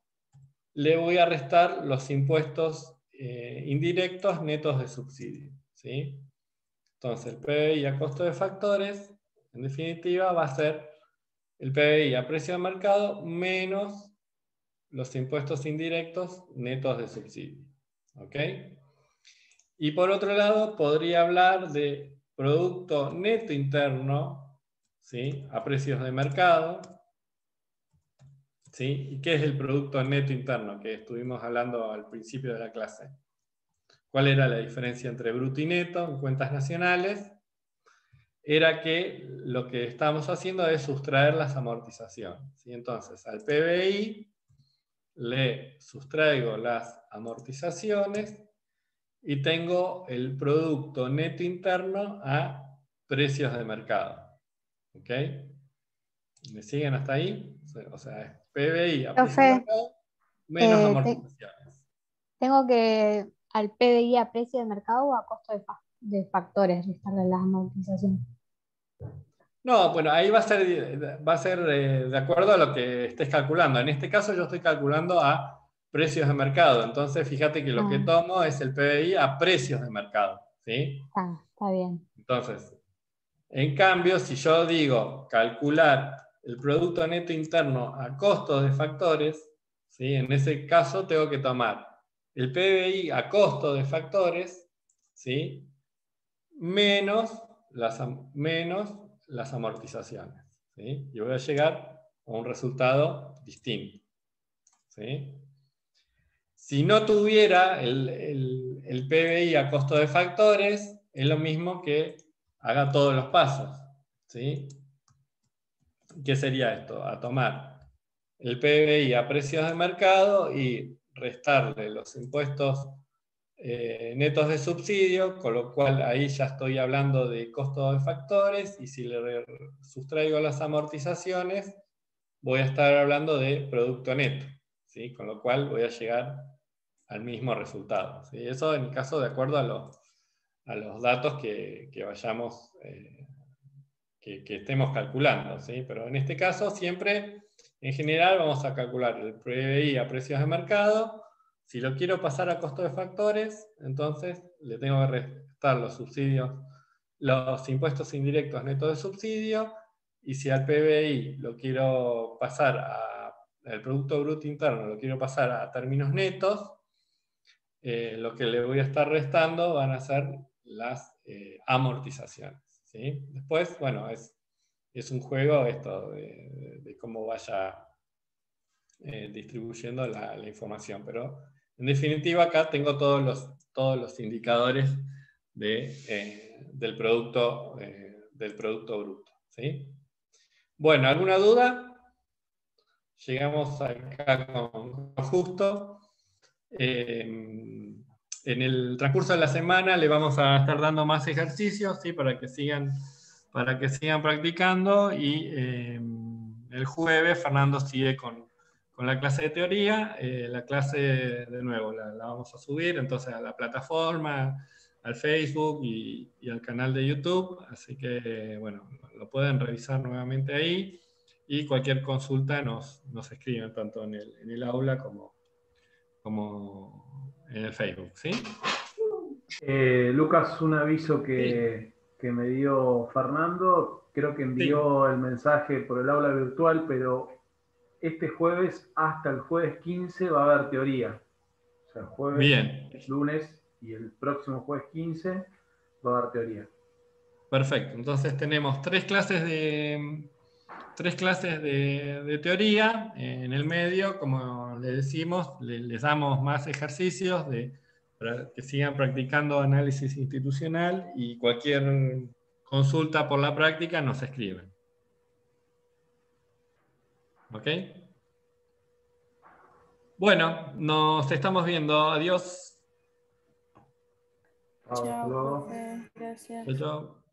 le voy a restar los impuestos indirectos netos de subsidio, ¿sí? Entonces, el PBI a costo de factores, en definitiva, va a ser el PBI a precio de mercado menos los impuestos indirectos netos de subsidio. ¿Ok? Y por otro lado, podría hablar de producto neto interno, ¿sí? A precios de mercado. ¿Sí? ¿Y qué es el producto neto interno que estuvimos hablando al principio de la clase? ¿Cuál era la diferencia entre bruto y neto en cuentas nacionales? Era que lo que estamos haciendo es sustraer las amortizaciones, ¿sí? Entonces, al PBI le sustraigo las amortizaciones y tengo el producto neto interno a precios de mercado. ¿Ok? ¿Me siguen hasta ahí? O sea, es PBI a precios de mercado menos amortizaciones. Tengo que al PBI a precio de mercado o a costo de factores restarle las amortizaciones. No, bueno, ahí va a ser de acuerdo a lo que estés calculando. En este caso yo estoy calculando a precios de mercado. Entonces, fíjate que lo que tomo es el PBI a precios de mercado, ¿sí? Está bien. Entonces, en cambio, si yo digo calcular el producto neto interno a costos de factores, ¿sí? En ese caso tengo que tomar el PBI a costo de factores, ¿sí? menos las amortizaciones, ¿sí? Y voy a llegar a un resultado distinto, ¿sí? Si no tuviera el PBI a costo de factores, es lo mismo que haga todos los pasos, ¿sí? ¿Qué sería esto? A tomar el PBI a precios de mercado y restarle los impuestos netos de subsidio, con lo cual ahí ya estoy hablando de costo de factores, y si le sustraigo las amortizaciones, voy a estar hablando de producto neto, ¿sí? Con lo cual voy a llegar al mismo resultado, ¿sí? Eso en caso de acuerdo a los datos que vayamos, que estemos calculando, ¿sí? Pero en este caso siempre, en general, vamos a calcular el PBI a precios de mercado. Si lo quiero pasar a costo de factores, entonces le tengo que restar los subsidios los impuestos indirectos netos de subsidio, y si al PBI lo quiero pasar al Producto Bruto Interno, lo quiero pasar a términos netos, lo que le voy a estar restando van a ser las amortizaciones, ¿sí? Después, bueno, es un juego esto de cómo vaya distribuyendo la información, pero en definitiva acá tengo todos los indicadores del producto bruto, ¿sí? Bueno, ¿alguna duda? Llegamos acá con Justo. En el transcurso de la semana le vamos a estar dando más ejercicios, ¿sí? para que sigan practicando, y el jueves Fernando sigue con la clase de teoría. La clase, de nuevo, la vamos a subir entonces a la plataforma, al Facebook y al canal de YouTube, así que bueno, lo pueden revisar nuevamente ahí, y cualquier consulta nos escriben tanto en el aula como en el Facebook, ¿sí? Lucas, un aviso que me dio Fernando, creo que envió el mensaje por el aula virtual, pero este jueves hasta el jueves 15 va a haber teoría. O sea, jueves, lunes y el próximo jueves 15 va a haber teoría. Perfecto, entonces tenemos tres clases de teoría. En el medio, como les decimos, les damos más ejercicios para que sigan practicando análisis institucional, y cualquier consulta por la práctica nos escriben. ¿Ok? Bueno, nos estamos viendo. Adiós. Chao, profe. Gracias. Chao.